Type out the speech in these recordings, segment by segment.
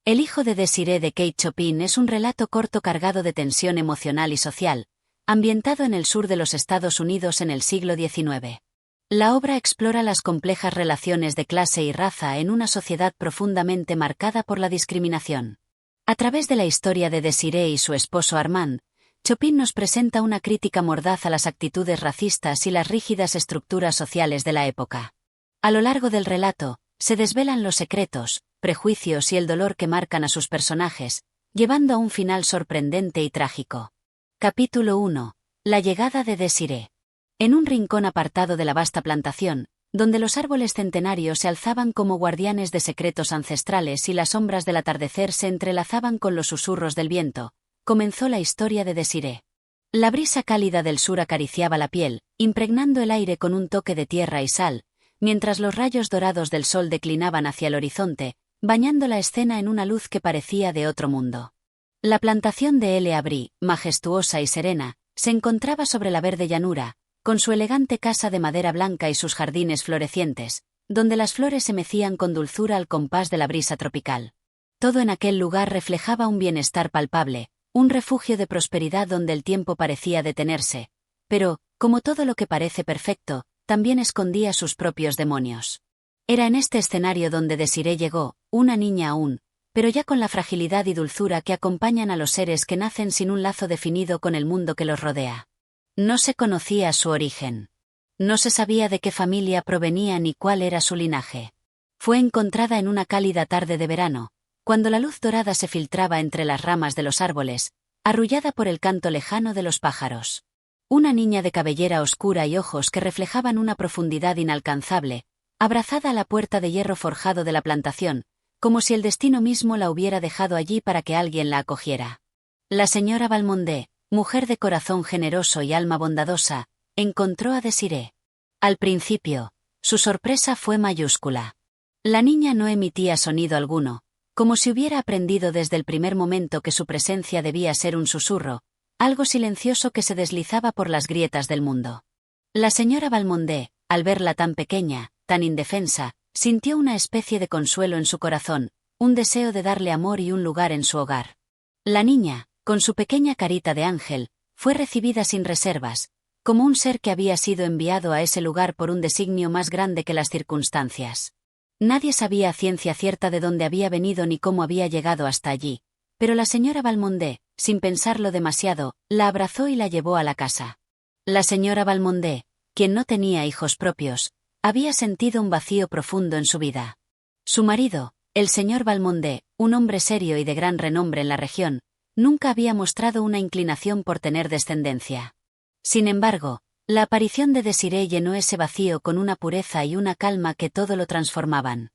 El hijo de Désirée de Kate Chopin es un relato corto cargado de tensión emocional y social, ambientado en el sur de los Estados Unidos en el siglo XIX. La obra explora las complejas relaciones de clase y raza en una sociedad profundamente marcada por la discriminación. A través de la historia de Désirée y su esposo Armand, Chopin nos presenta una crítica mordaz a las actitudes racistas y las rígidas estructuras sociales de la época. A lo largo del relato, se desvelan los secretos, prejuicios y el dolor que marcan a sus personajes, llevando a un final sorprendente y trágico. Capítulo 1. La llegada de Désirée. En un rincón apartado de la vasta plantación, donde los árboles centenarios se alzaban como guardianes de secretos ancestrales y las sombras del atardecer se entrelazaban con los susurros del viento, comenzó la historia de Désirée. La brisa cálida del sur acariciaba la piel, impregnando el aire con un toque de tierra y sal, mientras los rayos dorados del sol declinaban hacia el horizonte, bañando la escena en una luz que parecía de otro mundo. La plantación de L'Abri, majestuosa y serena, se encontraba sobre la verde llanura, con su elegante casa de madera blanca y sus jardines florecientes, donde las flores se mecían con dulzura al compás de la brisa tropical. Todo en aquel lugar reflejaba un bienestar palpable, un refugio de prosperidad donde el tiempo parecía detenerse, pero, como todo lo que parece perfecto, también escondía sus propios demonios. Era en este escenario donde Désirée llegó, una niña aún, pero ya con la fragilidad y dulzura que acompañan a los seres que nacen sin un lazo definido con el mundo que los rodea. No se conocía su origen. No se sabía de qué familia provenía ni cuál era su linaje. Fue encontrada en una cálida tarde de verano, cuando la luz dorada se filtraba entre las ramas de los árboles, arrullada por el canto lejano de los pájaros. Una niña de cabellera oscura y ojos que reflejaban una profundidad inalcanzable, abrazada a la puerta de hierro forjado de la plantación, como si el destino mismo la hubiera dejado allí para que alguien la acogiera. La señora Valmondé, mujer de corazón generoso y alma bondadosa, encontró a Désirée. Al principio, su sorpresa fue mayúscula. La niña no emitía sonido alguno, como si hubiera aprendido desde el primer momento que su presencia debía ser un susurro, algo silencioso que se deslizaba por las grietas del mundo. La señora Valmondé, al verla tan pequeña, tan indefensa, sintió una especie de consuelo en su corazón, un deseo de darle amor y un lugar en su hogar. La niña, con su pequeña carita de ángel, fue recibida sin reservas, como un ser que había sido enviado a ese lugar por un designio más grande que las circunstancias. Nadie sabía a ciencia cierta de dónde había venido ni cómo había llegado hasta allí, pero la señora Valmondé, sin pensarlo demasiado, la abrazó y la llevó a la casa. La señora Valmondé, quien no tenía hijos propios, había sentido un vacío profundo en su vida. Su marido, el señor Valmondé, un hombre serio y de gran renombre en la región, nunca había mostrado una inclinación por tener descendencia. Sin embargo, la aparición de Désirée llenó ese vacío con una pureza y una calma que todo lo transformaban.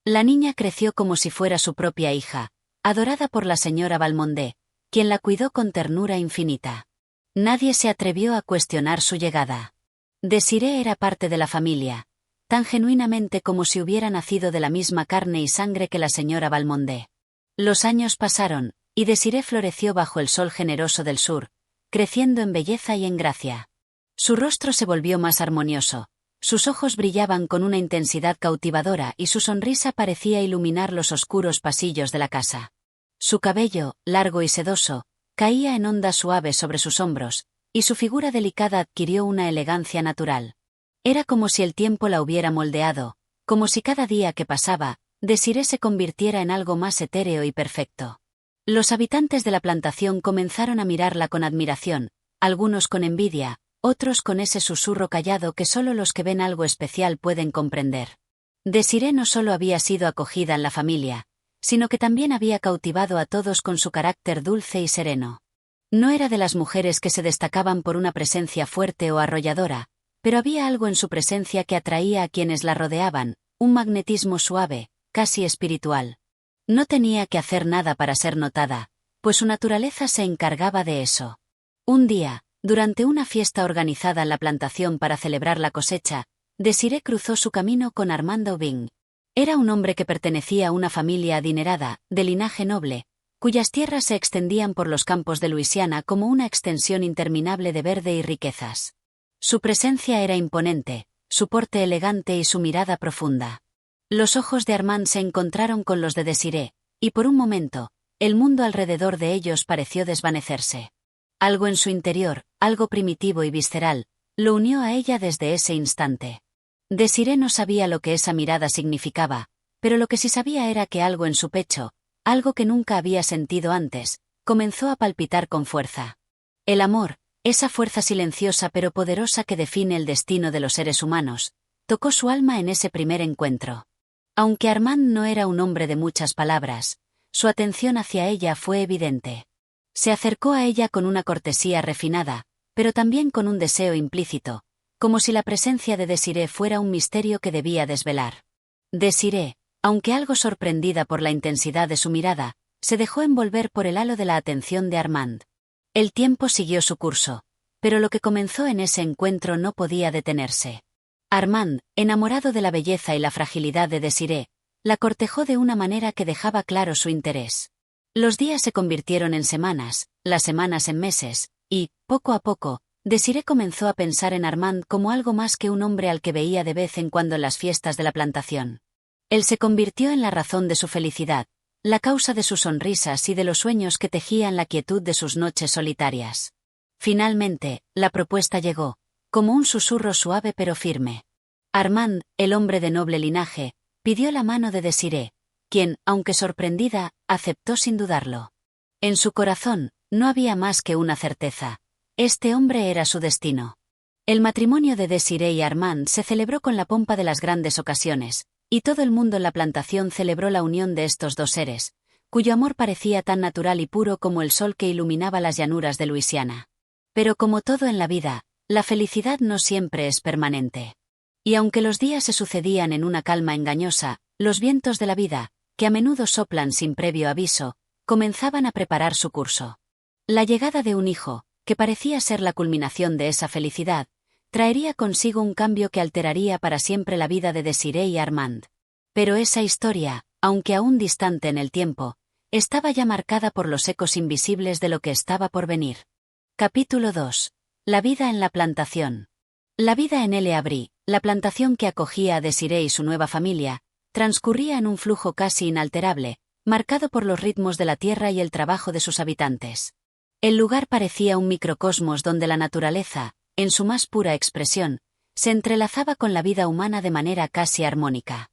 La niña creció como si fuera su propia hija, adorada por la señora Valmondé, quien la cuidó con ternura infinita. Nadie se atrevió a cuestionar su llegada. Désirée era parte de la familia, tan genuinamente como si hubiera nacido de la misma carne y sangre que la señora Valmondé. Los años pasaron, y Désirée floreció bajo el sol generoso del sur, creciendo en belleza y en gracia. Su rostro se volvió más armonioso, sus ojos brillaban con una intensidad cautivadora y su sonrisa parecía iluminar los oscuros pasillos de la casa. Su cabello, largo y sedoso, caía en ondas suaves sobre sus hombros, y su figura delicada adquirió una elegancia natural. Era como si el tiempo la hubiera moldeado, como si cada día que pasaba, Désirée se convirtiera en algo más etéreo y perfecto. Los habitantes de la plantación comenzaron a mirarla con admiración, algunos con envidia, otros con ese susurro callado que solo los que ven algo especial pueden comprender. Désirée no solo había sido acogida en la familia, sino que también había cautivado a todos con su carácter dulce y sereno. No era de las mujeres que se destacaban por una presencia fuerte o arrolladora, pero había algo en su presencia que atraía a quienes la rodeaban, un magnetismo suave, casi espiritual. No tenía que hacer nada para ser notada, pues su naturaleza se encargaba de eso. Un día, durante una fiesta organizada en la plantación para celebrar la cosecha, Désirée cruzó su camino con Armand Aubin. Era un hombre que pertenecía a una familia adinerada, de linaje noble, cuyas tierras se extendían por los campos de Luisiana como una extensión interminable de verde y riquezas. Su presencia era imponente, su porte elegante y su mirada profunda. Los ojos de Armand se encontraron con los de Désirée, y por un momento, el mundo alrededor de ellos pareció desvanecerse. Algo en su interior, algo primitivo y visceral, lo unió a ella desde ese instante. Desiree no sabía lo que esa mirada significaba, pero lo que sí sabía era que algo en su pecho, algo que nunca había sentido antes, comenzó a palpitar con fuerza. El amor, esa fuerza silenciosa pero poderosa que define el destino de los seres humanos, tocó su alma en ese primer encuentro. Aunque Armand no era un hombre de muchas palabras, su atención hacia ella fue evidente. Se acercó a ella con una cortesía refinada, pero también con un deseo implícito, como si la presencia de Desiree fuera un misterio que debía desvelar. Desiree, aunque algo sorprendida por la intensidad de su mirada, se dejó envolver por el halo de la atención de Armand. El tiempo siguió su curso, pero lo que comenzó en ese encuentro no podía detenerse. Armand, enamorado de la belleza y la fragilidad de Desiree, la cortejó de una manera que dejaba claro su interés. Los días se convirtieron en semanas, las semanas en meses, y, poco a poco, Desiree comenzó a pensar en Armand como algo más que un hombre al que veía de vez en cuando en las fiestas de la plantación. Él se convirtió en la razón de su felicidad, la causa de sus sonrisas y de los sueños que tejían la quietud de sus noches solitarias. Finalmente, la propuesta llegó, como un susurro suave pero firme. Armand, el hombre de noble linaje, pidió la mano de Desiree, quien, aunque sorprendida, aceptó sin dudarlo. En su corazón, no había más que una certeza. Este hombre era su destino. El matrimonio de Desiree y Armand se celebró con la pompa de las grandes ocasiones, y todo el mundo en la plantación celebró la unión de estos dos seres, cuyo amor parecía tan natural y puro como el sol que iluminaba las llanuras de Luisiana. Pero como todo en la vida, la felicidad no siempre es permanente. Y aunque los días se sucedían en una calma engañosa, los vientos de la vida, que a menudo soplan sin previo aviso, comenzaban a preparar su curso. La llegada de un hijo, que parecía ser la culminación de esa felicidad, traería consigo un cambio que alteraría para siempre la vida de Desiree y Armand. Pero esa historia, aunque aún distante en el tiempo, estaba ya marcada por los ecos invisibles de lo que estaba por venir. Capítulo 2. La vida en la plantación. La vida en Le Abri, la plantación que acogía a Desiree y su nueva familia, transcurría en un flujo casi inalterable, marcado por los ritmos de la tierra y el trabajo de sus habitantes. El lugar parecía un microcosmos donde la naturaleza, en su más pura expresión, se entrelazaba con la vida humana de manera casi armónica.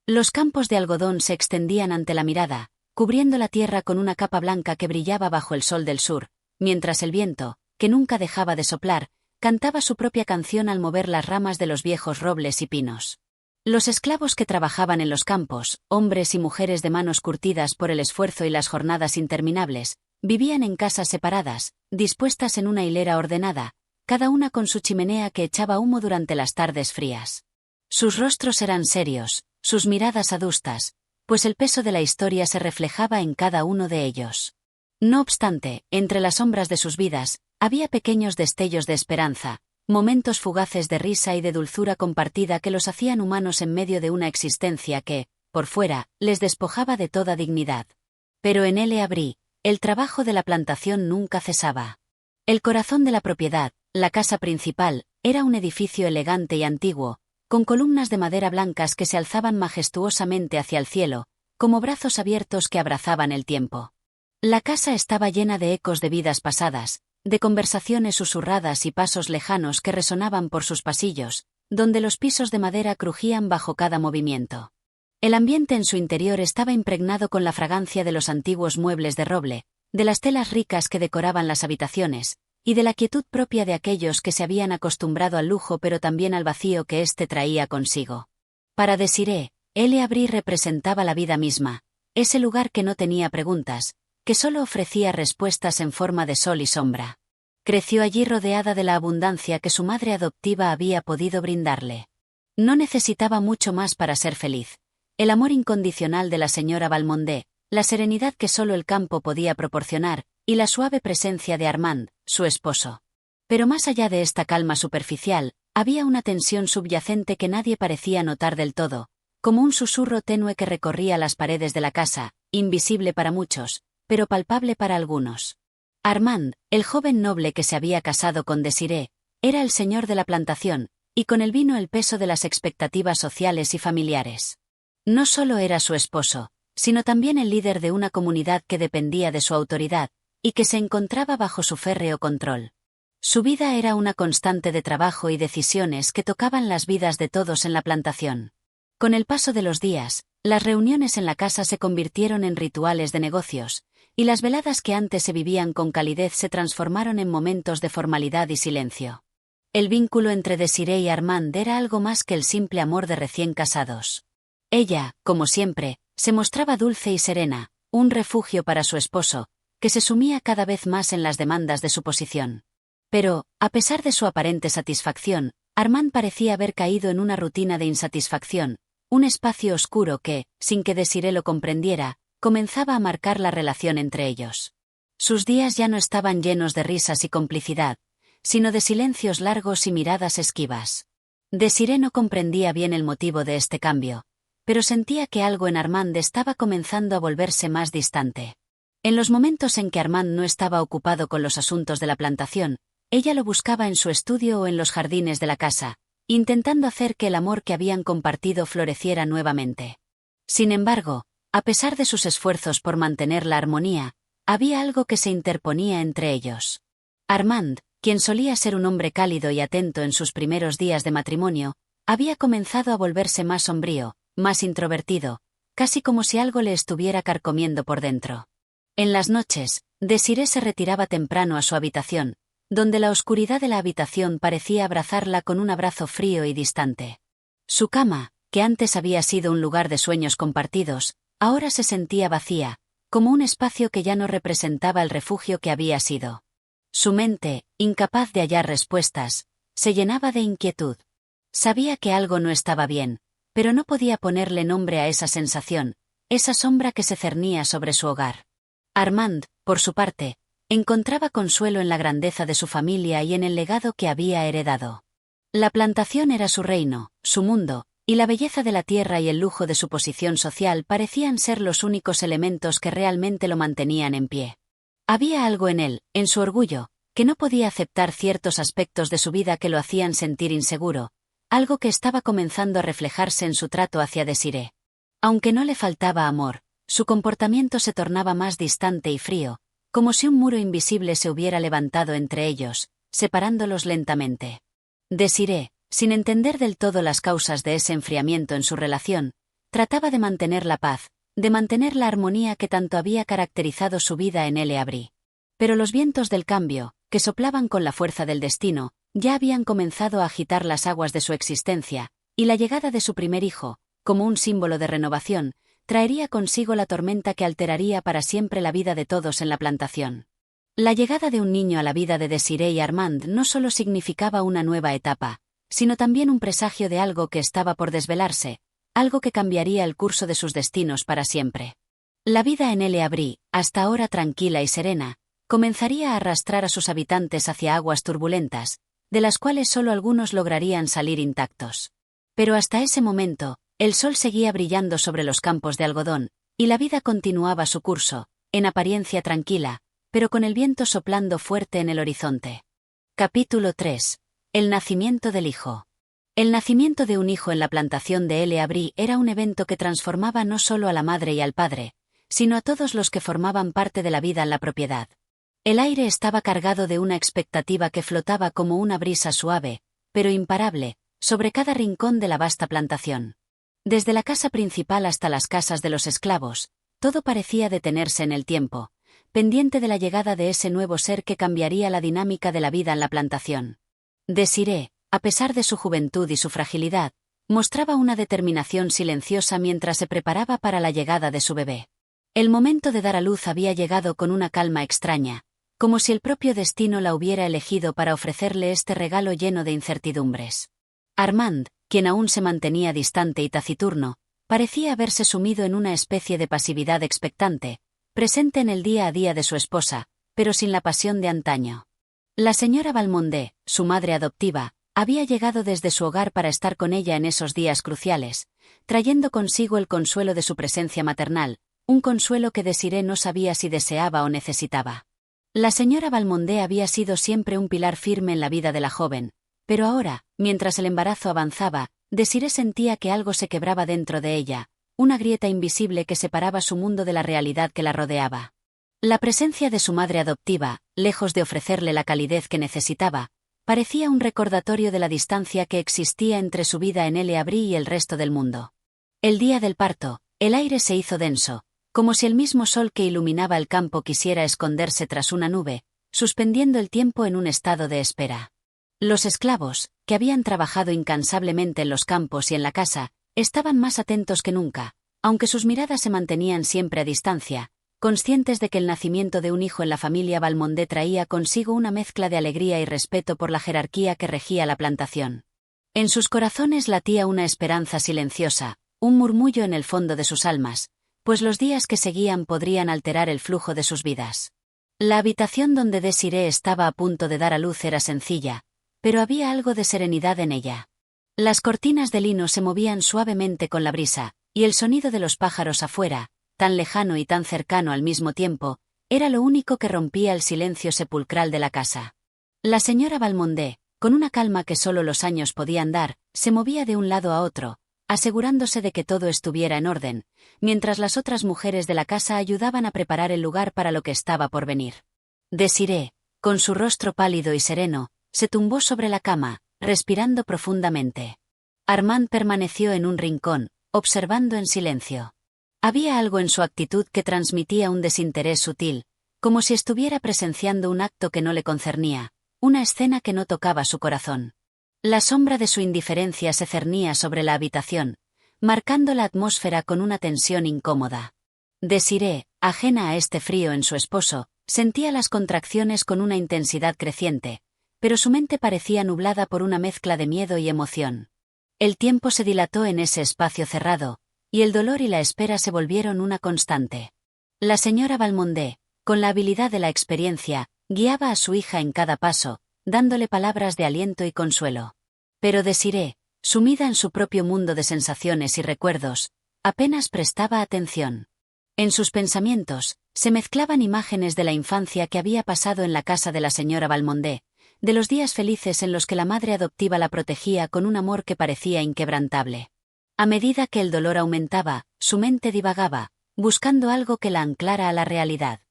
Los campos de algodón se extendían ante la mirada, cubriendo la tierra con una capa blanca que brillaba bajo el sol del sur, mientras el viento, que nunca dejaba de soplar, cantaba su propia canción al mover las ramas de los viejos robles y pinos. Los esclavos que trabajaban en los campos, hombres y mujeres de manos curtidas por el esfuerzo y las jornadas interminables, vivían en casas separadas, dispuestas en una hilera ordenada, cada una con su chimenea que echaba humo durante las tardes frías. Sus rostros eran serios, sus miradas adustas, pues el peso de la historia se reflejaba en cada uno de ellos. No obstante, entre las sombras de sus vidas, había pequeños destellos de esperanza, momentos fugaces de risa y de dulzura compartida que los hacían humanos en medio de una existencia que, por fuera, les despojaba de toda dignidad. Pero en Le Abri, el trabajo de la plantación nunca cesaba. El corazón de la propiedad, la casa principal, era un edificio elegante y antiguo, con columnas de madera blancas que se alzaban majestuosamente hacia el cielo, como brazos abiertos que abrazaban el tiempo. La casa estaba llena de ecos de vidas pasadas, de conversaciones susurradas y pasos lejanos que resonaban por sus pasillos, donde los pisos de madera crujían bajo cada movimiento. El ambiente en su interior estaba impregnado con la fragancia de los antiguos muebles de roble, de las telas ricas que decoraban las habitaciones, y de la quietud propia de aquellos que se habían acostumbrado al lujo pero también al vacío que éste traía consigo. Para Desiree, Le Abri representaba la vida misma, ese lugar que no tenía preguntas, que solo ofrecía respuestas en forma de sol y sombra. Creció allí rodeada de la abundancia que su madre adoptiva había podido brindarle. No necesitaba mucho más para ser feliz. El amor incondicional de la señora Valmondé, la serenidad que solo el campo podía proporcionar, y la suave presencia de Armand, su esposo. Pero más allá de esta calma superficial, había una tensión subyacente que nadie parecía notar del todo, como un susurro tenue que recorría las paredes de la casa, invisible para muchos, pero palpable para algunos. Armand, el joven noble que se había casado con Desiree, era el señor de la plantación, y con él vino el peso de las expectativas sociales y familiares. No solo era su esposo, sino también el líder de una comunidad que dependía de su autoridad, y que se encontraba bajo su férreo control. Su vida era una constante de trabajo y decisiones que tocaban las vidas de todos en la plantación. Con el paso de los días, las reuniones en la casa se convirtieron en rituales de negocios, y las veladas que antes se vivían con calidez se transformaron en momentos de formalidad y silencio. El vínculo entre Desiree y Armand era algo más que el simple amor de recién casados. Ella, como siempre, se mostraba dulce y serena, un refugio para su esposo, que se sumía cada vez más en las demandas de su posición. Pero, a pesar de su aparente satisfacción, Armand parecía haber caído en una rutina de insatisfacción, un espacio oscuro que, sin que Desiree lo comprendiera, comenzaba a marcar la relación entre ellos. Sus días ya no estaban llenos de risas y complicidad, sino de silencios largos y miradas esquivas. Desiree no comprendía bien el motivo de este cambio, pero sentía que algo en Armand estaba comenzando a volverse más distante. En los momentos en que Armand no estaba ocupado con los asuntos de la plantación, ella lo buscaba en su estudio o en los jardines de la casa, intentando hacer que el amor que habían compartido floreciera nuevamente. Sin embargo, a pesar de sus esfuerzos por mantener la armonía, había algo que se interponía entre ellos. Armand, quien solía ser un hombre cálido y atento en sus primeros días de matrimonio, había comenzado a volverse más sombrío, más introvertido, casi como si algo le estuviera carcomiendo por dentro. En las noches, Desiree se retiraba temprano a su habitación, donde la oscuridad de la habitación parecía abrazarla con un abrazo frío y distante. Su cama, que antes había sido un lugar de sueños compartidos, ahora se sentía vacía, como un espacio que ya no representaba el refugio que había sido. Su mente, incapaz de hallar respuestas, se llenaba de inquietud. Sabía que algo no estaba bien, pero no podía ponerle nombre a esa sensación, esa sombra que se cernía sobre su hogar. Armand, por su parte, encontraba consuelo en la grandeza de su familia y en el legado que había heredado. La plantación era su reino, su mundo, y la belleza de la tierra y el lujo de su posición social parecían ser los únicos elementos que realmente lo mantenían en pie. Había algo en él, en su orgullo, que no podía aceptar ciertos aspectos de su vida que lo hacían sentir inseguro, algo que estaba comenzando a reflejarse en su trato hacia Desiree. Aunque no le faltaba amor, su comportamiento se tornaba más distante y frío, como si un muro invisible se hubiera levantado entre ellos, separándolos lentamente. Desiree, sin entender del todo las causas de ese enfriamiento en su relación, trataba de mantener la paz, de mantener la armonía que tanto había caracterizado su vida en El Abri. Pero los vientos del cambio, que soplaban con la fuerza del destino, ya habían comenzado a agitar las aguas de su existencia, y la llegada de su primer hijo, como un símbolo de renovación, traería consigo la tormenta que alteraría para siempre la vida de todos en la plantación. La llegada de un niño a la vida de Desiree y Armand no solo significaba una nueva etapa, sino también un presagio de algo que estaba por desvelarse, algo que cambiaría el curso de sus destinos para siempre. La vida en El Abri, hasta ahora tranquila y serena, comenzaría a arrastrar a sus habitantes hacia aguas turbulentas, de las cuales solo algunos lograrían salir intactos. Pero hasta ese momento, el sol seguía brillando sobre los campos de algodón, y la vida continuaba su curso, en apariencia tranquila, pero con el viento soplando fuerte en el horizonte. Capítulo 3. El nacimiento del hijo. El nacimiento de un hijo en la plantación de El Abri era un evento que transformaba no solo a la madre y al padre, sino a todos los que formaban parte de la vida en la propiedad. El aire estaba cargado de una expectativa que flotaba como una brisa suave, pero imparable, sobre cada rincón de la vasta plantación. Desde la casa principal hasta las casas de los esclavos, todo parecía detenerse en el tiempo, pendiente de la llegada de ese nuevo ser que cambiaría la dinámica de la vida en la plantación. Desiree, a pesar de su juventud y su fragilidad, mostraba una determinación silenciosa mientras se preparaba para la llegada de su bebé. El momento de dar a luz había llegado con una calma extraña, como si el propio destino la hubiera elegido para ofrecerle este regalo lleno de incertidumbres. Armand, quien aún se mantenía distante y taciturno, parecía haberse sumido en una especie de pasividad expectante, presente en el día a día de su esposa, pero sin la pasión de antaño. La señora Valmondé, su madre adoptiva, había llegado desde su hogar para estar con ella en esos días cruciales, trayendo consigo el consuelo de su presencia maternal, un consuelo que Desiree no sabía si deseaba o necesitaba. La señora Valmondé había sido siempre un pilar firme en la vida de la joven, pero ahora, mientras el embarazo avanzaba, Desiree sentía que algo se quebraba dentro de ella, una grieta invisible que separaba su mundo de la realidad que la rodeaba. La presencia de su madre adoptiva, lejos de ofrecerle la calidez que necesitaba, parecía un recordatorio de la distancia que existía entre su vida en El Havre y el resto del mundo. El día del parto, el aire se hizo denso, como si el mismo sol que iluminaba el campo quisiera esconderse tras una nube, suspendiendo el tiempo en un estado de espera. Los esclavos, que habían trabajado incansablemente en los campos y en la casa, estaban más atentos que nunca, aunque sus miradas se mantenían siempre a distancia, conscientes de que el nacimiento de un hijo en la familia Valmondé traía consigo una mezcla de alegría y respeto por la jerarquía que regía la plantación. En sus corazones latía una esperanza silenciosa, un murmullo en el fondo de sus almas, pues los días que seguían podrían alterar el flujo de sus vidas. La habitación donde Desiree estaba a punto de dar a luz era sencilla, pero había algo de serenidad en ella. Las cortinas de lino se movían suavemente con la brisa, y el sonido de los pájaros afuera, tan lejano y tan cercano al mismo tiempo, era lo único que rompía el silencio sepulcral de la casa. La señora Valmondé, con una calma que solo los años podían dar, se movía de un lado a otro, asegurándose de que todo estuviera en orden, mientras las otras mujeres de la casa ayudaban a preparar el lugar para lo que estaba por venir. Desiree, con su rostro pálido y sereno, se tumbó sobre la cama, respirando profundamente. Armand permaneció en un rincón, observando en silencio. Había algo en su actitud que transmitía un desinterés sutil, como si estuviera presenciando un acto que no le concernía, una escena que no tocaba su corazón. La sombra de su indiferencia se cernía sobre la habitación, marcando la atmósfera con una tensión incómoda. Desiree, ajena a este frío en su esposo, sentía las contracciones con una intensidad creciente, pero su mente parecía nublada por una mezcla de miedo y emoción. El tiempo se dilató en ese espacio cerrado, y el dolor y la espera se volvieron una constante. La señora Valmondé, con la habilidad de la experiencia, guiaba a su hija en cada paso, dándole palabras de aliento y consuelo. Pero Desiree, sumida en su propio mundo de sensaciones y recuerdos, apenas prestaba atención. En sus pensamientos, se mezclaban imágenes de la infancia que había pasado en la casa de la señora Valmondé, de los días felices en los que la madre adoptiva la protegía con un amor que parecía inquebrantable. A medida que el dolor aumentaba, su mente divagaba, buscando algo que la anclara a la realidad.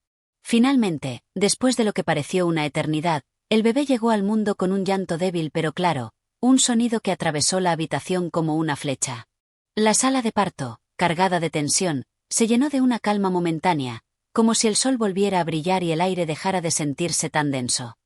Finalmente, después de lo que pareció una eternidad, el bebé llegó al mundo con un llanto débil pero claro, un sonido que atravesó la habitación como una flecha. La sala de parto, cargada de tensión, se llenó de una calma momentánea, como si el sol volviera a brillar y el aire dejara de sentirse tan denso.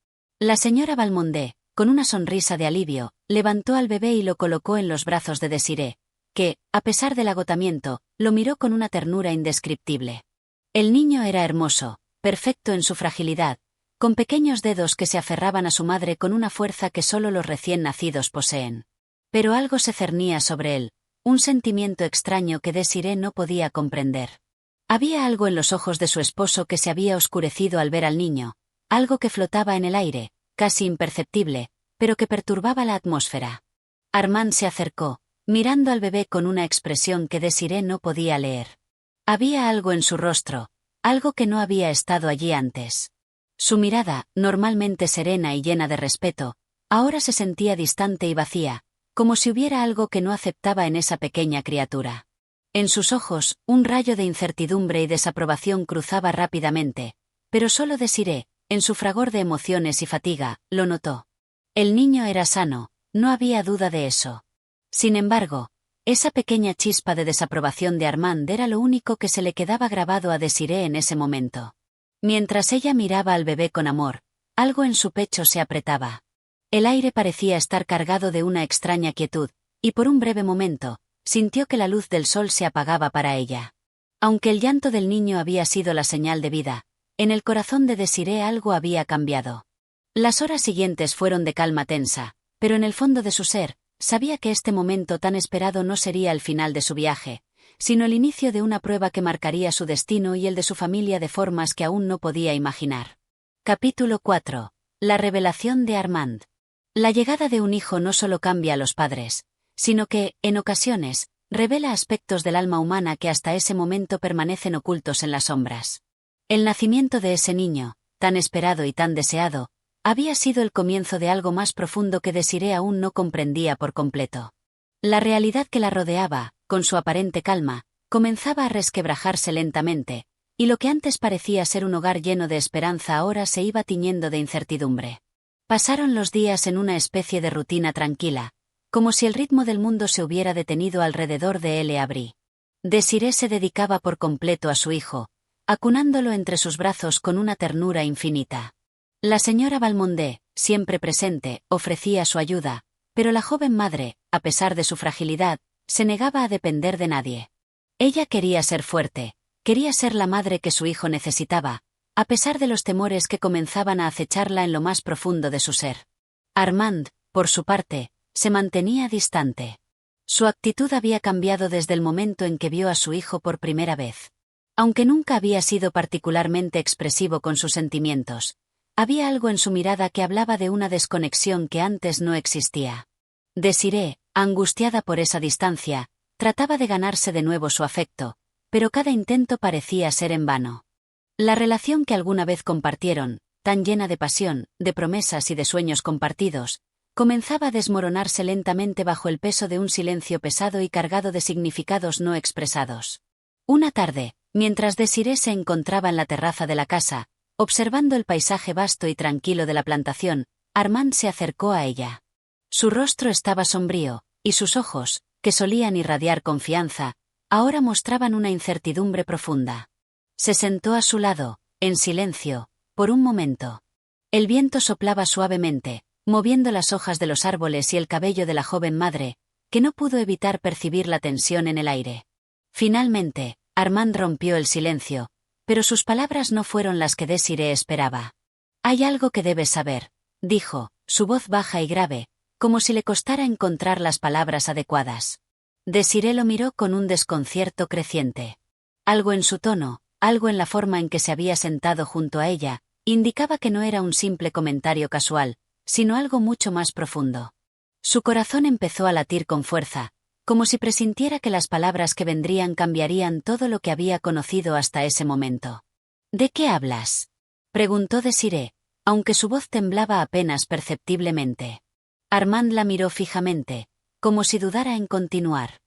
La señora Valmondé, con una sonrisa de alivio, levantó al bebé y lo colocó en los brazos de Desiree, que, a pesar del agotamiento, lo miró con una ternura indescriptible. El niño era hermoso, perfecto en su fragilidad, con pequeños dedos que se aferraban a su madre con una fuerza que solo los recién nacidos poseen. Pero algo se cernía sobre él, un sentimiento extraño que Desiree no podía comprender. Había algo en los ojos de su esposo que se había oscurecido al ver al niño, algo que flotaba en el aire, casi imperceptible, pero que perturbaba la atmósfera. Armand se acercó, mirando al bebé con una expresión que Desiree no podía leer. Había algo en su rostro, algo que no había estado allí antes. Su mirada, normalmente serena y llena de respeto, ahora se sentía distante y vacía, como si hubiera algo que no aceptaba en esa pequeña criatura. En sus ojos, un rayo de incertidumbre y desaprobación cruzaba rápidamente, pero solo Desiree, en su fragor de emociones y fatiga, lo notó. El niño era sano, no había duda de eso. Sin embargo, esa pequeña chispa de desaprobación de Armand era lo único que se le quedaba grabado a Desiree en ese momento. Mientras ella miraba al bebé con amor, algo en su pecho se apretaba. El aire parecía estar cargado de una extraña quietud, y por un breve momento, sintió que la luz del sol se apagaba para ella. Aunque el llanto del niño había sido la señal de vida, en el corazón de Desiree algo había cambiado. Las horas siguientes fueron de calma tensa, pero en el fondo de su ser, sabía que este momento tan esperado no sería el final de su viaje, sino el inicio de una prueba que marcaría su destino y el de su familia de formas que aún no podía imaginar. Capítulo 4. La revelación de Armand. La llegada de un hijo no solo cambia a los padres, sino que, en ocasiones, revela aspectos del alma humana que hasta ese momento permanecen ocultos en las sombras. El nacimiento de ese niño, tan esperado y tan deseado, había sido el comienzo de algo más profundo que Desiree aún no comprendía por completo. La realidad que la rodeaba, con su aparente calma, comenzaba a resquebrajarse lentamente, y lo que antes parecía ser un hogar lleno de esperanza ahora se iba tiñendo de incertidumbre. Pasaron los días en una especie de rutina tranquila, como si el ritmo del mundo se hubiera detenido alrededor de L.A. Desirée se dedicaba por completo a su hijo, acunándolo entre sus brazos con una ternura infinita. La señora Valmondé, siempre presente, ofrecía su ayuda, pero la joven madre, a pesar de su fragilidad, se negaba a depender de nadie. Ella quería ser fuerte, quería ser la madre que su hijo necesitaba, a pesar de los temores que comenzaban a acecharla en lo más profundo de su ser. Armand, por su parte, se mantenía distante. Su actitud había cambiado desde el momento en que vio a su hijo por primera vez. Aunque nunca había sido particularmente expresivo con sus sentimientos, había algo en su mirada que hablaba de una desconexión que antes no existía. Desirée, angustiada por esa distancia, trataba de ganarse de nuevo su afecto, pero cada intento parecía ser en vano. La relación que alguna vez compartieron, tan llena de pasión, de promesas y de sueños compartidos, comenzaba a desmoronarse lentamente bajo el peso de un silencio pesado y cargado de significados no expresados. Una tarde, mientras Desirée se encontraba en la terraza de la casa, observando el paisaje vasto y tranquilo de la plantación, Armand se acercó a ella. Su rostro estaba sombrío, y sus ojos, que solían irradiar confianza, ahora mostraban una incertidumbre profunda. Se sentó a su lado, en silencio, por un momento. El viento soplaba suavemente, moviendo las hojas de los árboles y el cabello de la joven madre, que no pudo evitar percibir la tensión en el aire. Finalmente, Armand rompió el silencio, pero sus palabras no fueron las que Desirée esperaba. «Hay algo que debes saber», dijo, su voz baja y grave, como si le costara encontrar las palabras adecuadas. Desirée lo miró con un desconcierto creciente. Algo en su tono, algo en la forma en que se había sentado junto a ella, indicaba que no era un simple comentario casual, sino algo mucho más profundo. Su corazón empezó a latir con fuerza, como si presintiera que las palabras que vendrían cambiarían todo lo que había conocido hasta ese momento. «¿De qué hablas?», preguntó Desirée, aunque su voz temblaba apenas perceptiblemente. Armand la miró fijamente, como si dudara en continuar.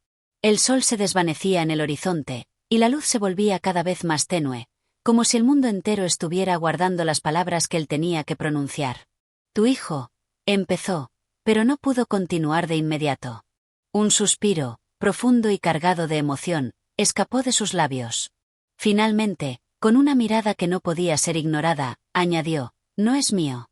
El sol se desvanecía en el horizonte, y la luz se volvía cada vez más tenue, como si el mundo entero estuviera aguardando las palabras que él tenía que pronunciar. «Tu hijo», empezó, pero no pudo continuar de inmediato. Un suspiro, profundo y cargado de emoción, escapó de sus labios. Finalmente, con una mirada que no podía ser ignorada, añadió, «No es mío».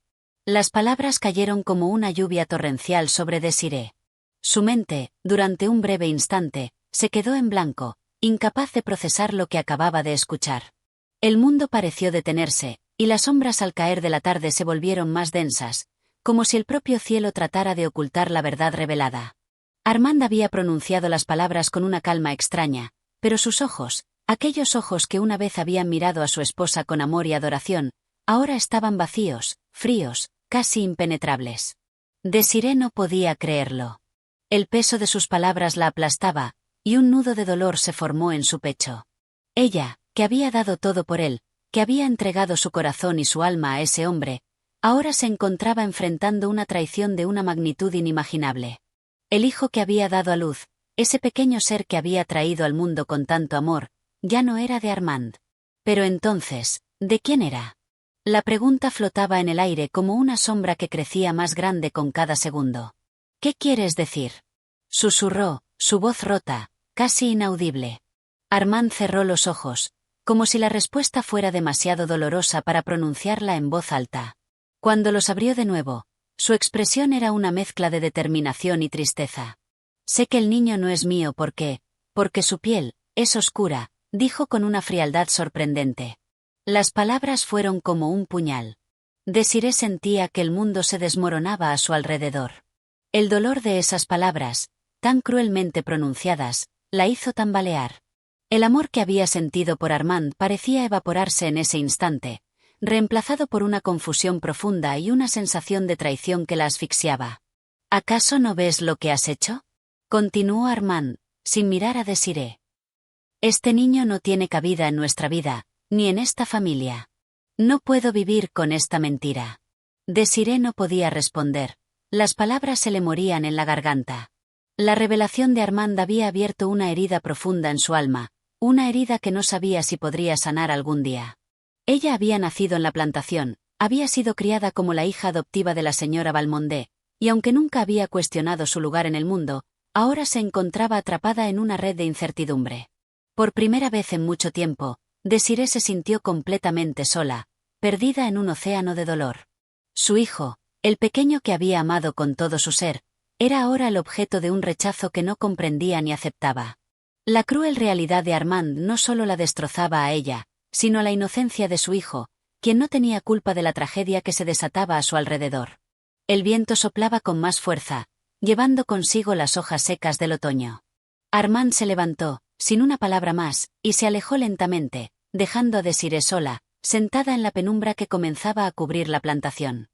Las palabras cayeron como una lluvia torrencial sobre Desirée. Su mente, durante un breve instante, se quedó en blanco, incapaz de procesar lo que acababa de escuchar. El mundo pareció detenerse, y las sombras al caer de la tarde se volvieron más densas, como si el propio cielo tratara de ocultar la verdad revelada. Armand había pronunciado las palabras con una calma extraña, pero sus ojos, aquellos ojos que una vez habían mirado a su esposa con amor y adoración, ahora estaban vacíos, fríos, casi impenetrables. Desirée no podía creerlo. El peso de sus palabras la aplastaba, y un nudo de dolor se formó en su pecho. Ella, que había dado todo por él, que había entregado su corazón y su alma a ese hombre, ahora se encontraba enfrentando una traición de una magnitud inimaginable. El hijo que había dado a luz, ese pequeño ser que había traído al mundo con tanto amor, ya no era de Armand. Pero entonces, ¿de quién era? La pregunta flotaba en el aire como una sombra que crecía más grande con cada segundo. «¿Qué quieres decir?», susurró, su voz rota, casi inaudible. Armand cerró los ojos, como si la respuesta fuera demasiado dolorosa para pronunciarla en voz alta. Cuando los abrió de nuevo, su expresión era una mezcla de determinación y tristeza. «Sé que el niño no es mío porque su piel es oscura», dijo con una frialdad sorprendente. Las palabras fueron como un puñal. Desirée sentía que el mundo se desmoronaba a su alrededor. El dolor de esas palabras, tan cruelmente pronunciadas, la hizo tambalear. El amor que había sentido por Armand parecía evaporarse en ese instante, reemplazado por una confusión profunda y una sensación de traición que la asfixiaba. «¿Acaso no ves lo que has hecho?», continuó Armand, sin mirar a Desirée. «Este niño no tiene cabida en nuestra vida, ni en esta familia. No puedo vivir con esta mentira». Desirée no podía responder, las palabras se le morían en la garganta. La revelación de Armand había abierto una herida profunda en su alma, una herida que no sabía si podría sanar algún día. Ella había nacido en la plantación, había sido criada como la hija adoptiva de la señora Valmondé, y aunque nunca había cuestionado su lugar en el mundo, ahora se encontraba atrapada en una red de incertidumbre. Por primera vez en mucho tiempo, Desiree se sintió completamente sola, perdida en un océano de dolor. Su hijo, el pequeño que había amado con todo su ser, era ahora el objeto de un rechazo que no comprendía ni aceptaba. La cruel realidad de Armand no solo la destrozaba a ella, sino a la inocencia de su hijo, quien no tenía culpa de la tragedia que se desataba a su alrededor. El viento soplaba con más fuerza, llevando consigo las hojas secas del otoño. Armand se levantó, sin una palabra más, y se alejó lentamente, dejando a Desiree sola, sentada en la penumbra que comenzaba a cubrir la plantación.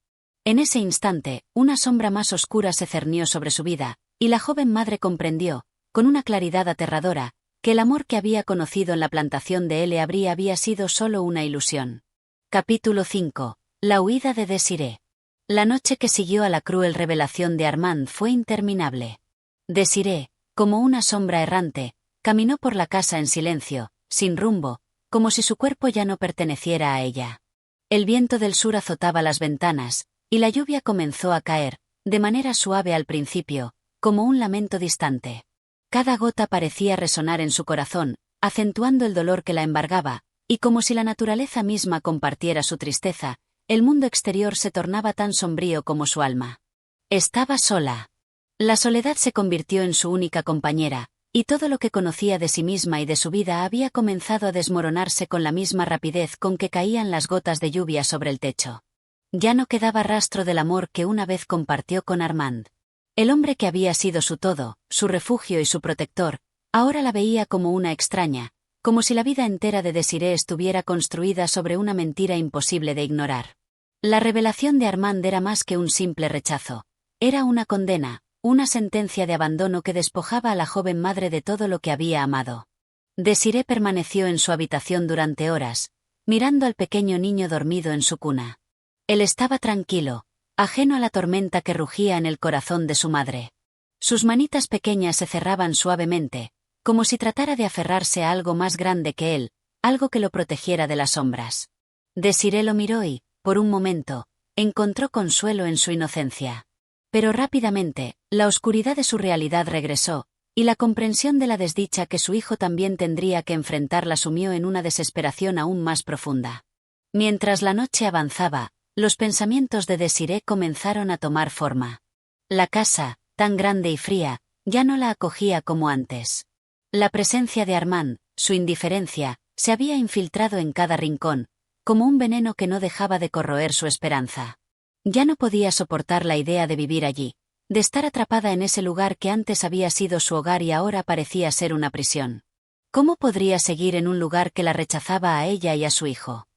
En ese instante, una sombra más oscura se cernió sobre su vida, y la joven madre comprendió, con una claridad aterradora, que el amor que había conocido en la plantación de L. había sido solo una ilusión. Capítulo 5. La huida de Desiree. La noche que siguió a la cruel revelación de Armand fue interminable. Desiree, como una sombra errante, caminó por la casa en silencio, sin rumbo, como si su cuerpo ya no perteneciera a ella. El viento del sur azotaba las ventanas, y la lluvia comenzó a caer, de manera suave al principio, como un lamento distante. Cada gota parecía resonar en su corazón, acentuando el dolor que la embargaba, y como si la naturaleza misma compartiera su tristeza, el mundo exterior se tornaba tan sombrío como su alma. Estaba sola. La soledad se convirtió en su única compañera, y todo lo que conocía de sí misma y de su vida había comenzado a desmoronarse con la misma rapidez con que caían las gotas de lluvia sobre el techo. Ya no quedaba rastro del amor que una vez compartió con Armand. El hombre que había sido su todo, su refugio y su protector, ahora la veía como una extraña, como si la vida entera de Desiree estuviera construida sobre una mentira imposible de ignorar. La revelación de Armand era más que un simple rechazo. Era una condena, una sentencia de abandono que despojaba a la joven madre de todo lo que había amado. Desiree permaneció en su habitación durante horas, mirando al pequeño niño dormido en su cuna. Él estaba tranquilo, ajeno a la tormenta que rugía en el corazón de su madre. Sus manitas pequeñas se cerraban suavemente, como si tratara de aferrarse a algo más grande que él, algo que lo protegiera de las sombras. Desiree lo miró y, por un momento, encontró consuelo en su inocencia. Pero rápidamente, la oscuridad de su realidad regresó, y la comprensión de la desdicha que su hijo también tendría que enfrentar la sumió en una desesperación aún más profunda. Mientras la noche avanzaba, los pensamientos de Desiree comenzaron a tomar forma. La casa, tan grande y fría, ya no la acogía como antes. La presencia de Armand, su indiferencia, se había infiltrado en cada rincón, como un veneno que no dejaba de corroer su esperanza. Ya no podía soportar la idea de vivir allí, de estar atrapada en ese lugar que antes había sido su hogar y ahora parecía ser una prisión. ¿Cómo podría seguir en un lugar que la rechazaba a ella y a su hijo?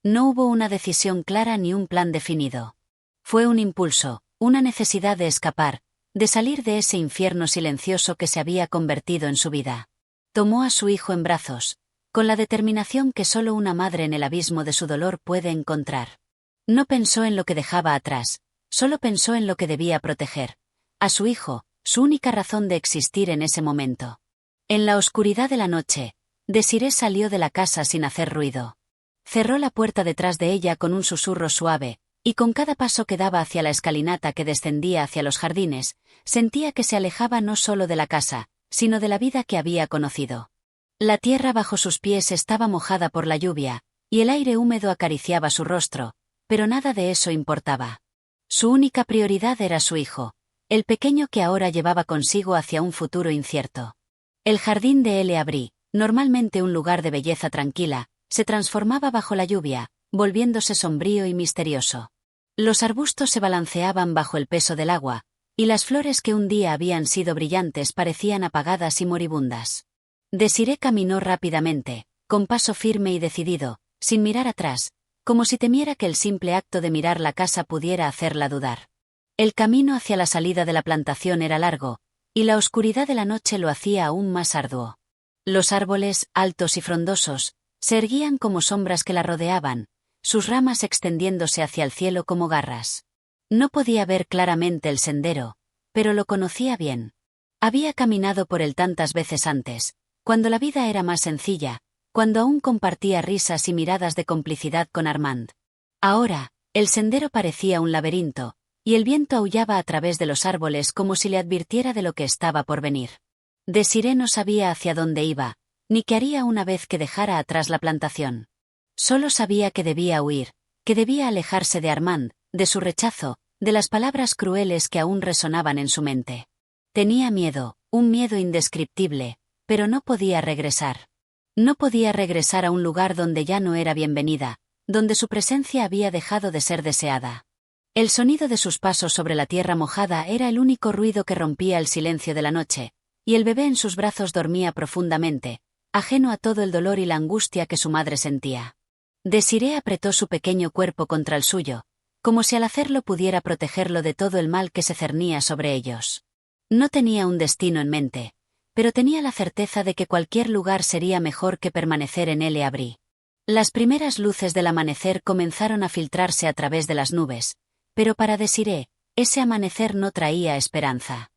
No hubo una decisión clara ni un plan definido. Fue un impulso, una necesidad de escapar, de salir de ese infierno silencioso que se había convertido en su vida. Tomó a su hijo en brazos, con la determinación que solo una madre en el abismo de su dolor puede encontrar. No pensó en lo que dejaba atrás, solo pensó en lo que debía proteger. A su hijo, su única razón de existir en ese momento. En la oscuridad de la noche, Desiree salió de la casa sin hacer ruido. Cerró la puerta detrás de ella con un susurro suave, y con cada paso que daba hacia la escalinata que descendía hacia los jardines, sentía que se alejaba no solo de la casa, sino de la vida que había conocido. La tierra bajo sus pies estaba mojada por la lluvia, y el aire húmedo acariciaba su rostro, pero nada de eso importaba. Su única prioridad era su hijo, el pequeño que ahora llevaba consigo hacia un futuro incierto. El jardín de L. Abrí, normalmente un lugar de belleza tranquila, se transformaba bajo la lluvia, volviéndose sombrío y misterioso. Los arbustos se balanceaban bajo el peso del agua, y las flores que un día habían sido brillantes parecían apagadas y moribundas. Desiree caminó rápidamente, con paso firme y decidido, sin mirar atrás, como si temiera que el simple acto de mirar la casa pudiera hacerla dudar. El camino hacia la salida de la plantación era largo, y la oscuridad de la noche lo hacía aún más arduo. Los árboles, altos y frondosos, se erguían como sombras que la rodeaban, sus ramas extendiéndose hacia el cielo como garras. No podía ver claramente el sendero, pero lo conocía bien. Había caminado por él tantas veces antes, cuando la vida era más sencilla, cuando aún compartía risas y miradas de complicidad con Armand. Ahora, el sendero parecía un laberinto, y el viento aullaba a través de los árboles como si le advirtiera de lo que estaba por venir. Désiré no sabía hacia dónde iba, ni qué haría una vez que dejara atrás la plantación. Solo sabía que debía huir, que debía alejarse de Armand, de su rechazo, de las palabras crueles que aún resonaban en su mente. Tenía miedo, un miedo indescriptible, pero no podía regresar. No podía regresar a un lugar donde ya no era bienvenida, donde su presencia había dejado de ser deseada. El sonido de sus pasos sobre la tierra mojada era el único ruido que rompía el silencio de la noche, y el bebé en sus brazos dormía profundamente, ajeno a todo el dolor y la angustia que su madre sentía. Désiré apretó su pequeño cuerpo contra el suyo, como si al hacerlo pudiera protegerlo de todo el mal que se cernía sobre ellos. No tenía un destino en mente, pero tenía la certeza de que cualquier lugar sería mejor que permanecer en El Abri. Las primeras luces del amanecer comenzaron a filtrarse a través de las nubes, pero para Désiré, ese amanecer no traía esperanza.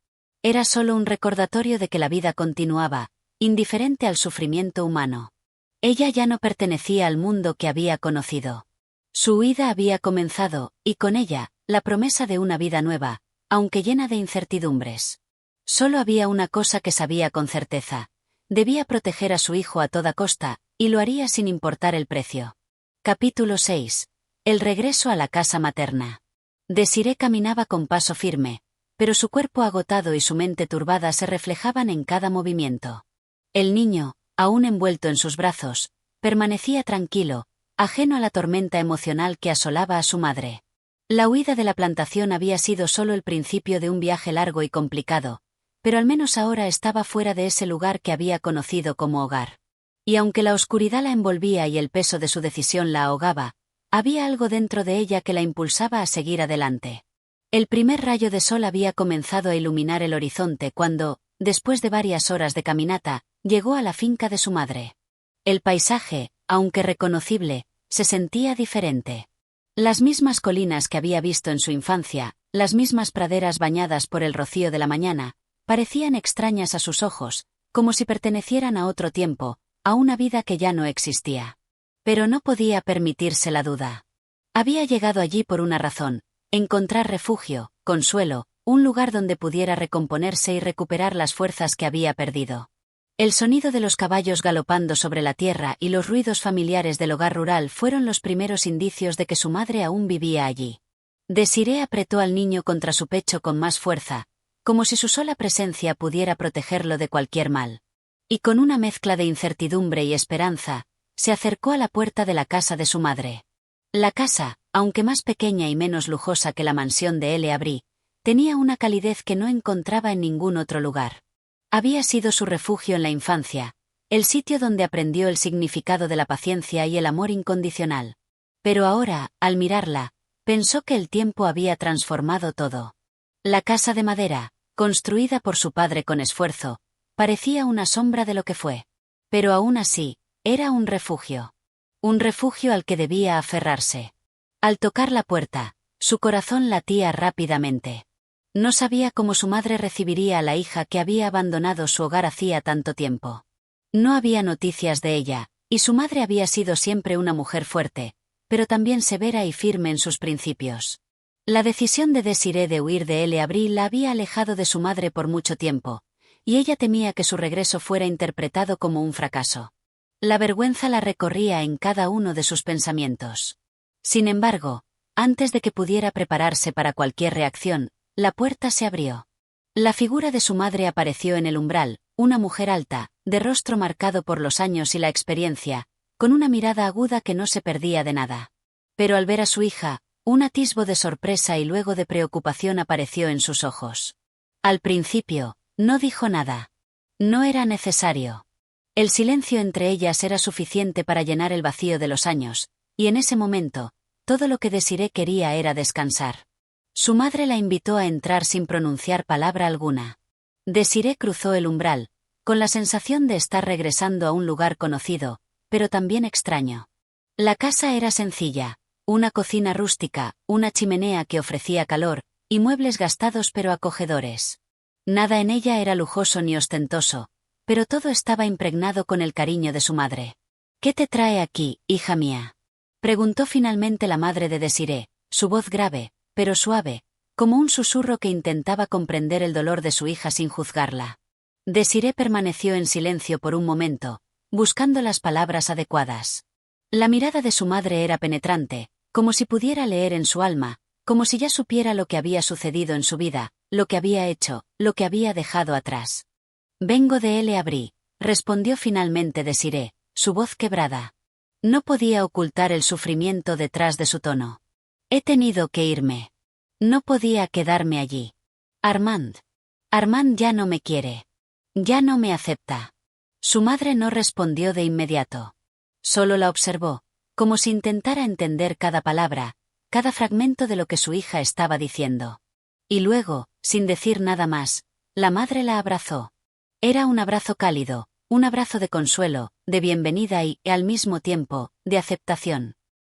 Era solo un recordatorio de que la vida continuaba, indiferente al sufrimiento humano. Ella ya no pertenecía al mundo que había conocido. Su huida había comenzado, y con ella, la promesa de una vida nueva, aunque llena de incertidumbres. Solo había una cosa que sabía con certeza: debía proteger a su hijo a toda costa, y lo haría sin importar el precio. Capítulo 6. El regreso a la casa materna. Désiré caminaba con paso firme, pero su cuerpo agotado y su mente turbada se reflejaban en cada movimiento. El niño, aún envuelto en sus brazos, permanecía tranquilo, ajeno a la tormenta emocional que asolaba a su madre. La huida de la plantación había sido solo el principio de un viaje largo y complicado, pero al menos ahora estaba fuera de ese lugar que había conocido como hogar. Y aunque la oscuridad la envolvía y el peso de su decisión la ahogaba, había algo dentro de ella que la impulsaba a seguir adelante. El primer rayo de sol había comenzado a iluminar el horizonte cuando, después de varias horas de caminata, llegó a la finca de su madre. El paisaje, aunque reconocible, se sentía diferente. Las mismas colinas que había visto en su infancia, las mismas praderas bañadas por el rocío de la mañana, parecían extrañas a sus ojos, como si pertenecieran a otro tiempo, a una vida que ya no existía. Pero no podía permitirse la duda. Había llegado allí por una razón: encontrar refugio, consuelo, un lugar donde pudiera recomponerse y recuperar las fuerzas que había perdido. El sonido de los caballos galopando sobre la tierra y los ruidos familiares del hogar rural fueron los primeros indicios de que su madre aún vivía allí. Désiré apretó al niño contra su pecho con más fuerza, como si su sola presencia pudiera protegerlo de cualquier mal. Y con una mezcla de incertidumbre y esperanza, se acercó a la puerta de la casa de su madre. La casa, aunque más pequeña y menos lujosa que la mansión de El Abri, tenía una calidez que no encontraba en ningún otro lugar. Había sido su refugio en la infancia, el sitio donde aprendió el significado de la paciencia y el amor incondicional. Pero ahora, al mirarla, pensó que el tiempo había transformado todo. La casa de madera, construida por su padre con esfuerzo, parecía una sombra de lo que fue. Pero aún así, era un refugio. Un refugio al que debía aferrarse. Al tocar la puerta, su corazón latía rápidamente. No sabía cómo su madre recibiría a la hija que había abandonado su hogar hacía tanto tiempo. No había noticias de ella, y su madre había sido siempre una mujer fuerte, pero también severa y firme en sus principios. La decisión de Désiré de huir de El Abri la había alejado de su madre por mucho tiempo, y ella temía que su regreso fuera interpretado como un fracaso. La vergüenza la recorría en cada uno de sus pensamientos. Sin embargo, antes de que pudiera prepararse para cualquier reacción, la puerta se abrió. La figura de su madre apareció en el umbral, una mujer alta, de rostro marcado por los años y la experiencia, con una mirada aguda que no se perdía de nada. Pero al ver a su hija, un atisbo de sorpresa y luego de preocupación apareció en sus ojos. Al principio, no dijo nada. No era necesario. El silencio entre ellas era suficiente para llenar el vacío de los años, y en ese momento, todo lo que Désiré quería era descansar. Su madre la invitó a entrar sin pronunciar palabra alguna. Désiré cruzó el umbral, con la sensación de estar regresando a un lugar conocido, pero también extraño. La casa era sencilla: una cocina rústica, una chimenea que ofrecía calor, y muebles gastados pero acogedores. Nada en ella era lujoso ni ostentoso, pero todo estaba impregnado con el cariño de su madre. «¿Qué te trae aquí, hija mía?», preguntó finalmente la madre de Desiree, su voz grave, pero suave, como un susurro que intentaba comprender el dolor de su hija sin juzgarla. Desiree permaneció en silencio por un momento, buscando las palabras adecuadas. La mirada de su madre era penetrante, como si pudiera leer en su alma, como si ya supiera lo que había sucedido en su vida, lo que había hecho, lo que había dejado atrás. «Vengo de Le Havre», respondió finalmente Desiree, su voz quebrada. No podía ocultar el sufrimiento detrás de su tono. «He tenido que irme. No podía quedarme allí. Armand ya no me quiere. Ya no me acepta». Su madre no respondió de inmediato. Solo la observó, como si intentara entender cada palabra, cada fragmento de lo que su hija estaba diciendo. Y luego, sin decir nada más, la madre la abrazó. Era un abrazo cálido, un abrazo de consuelo, de bienvenida y, al mismo tiempo, de aceptación.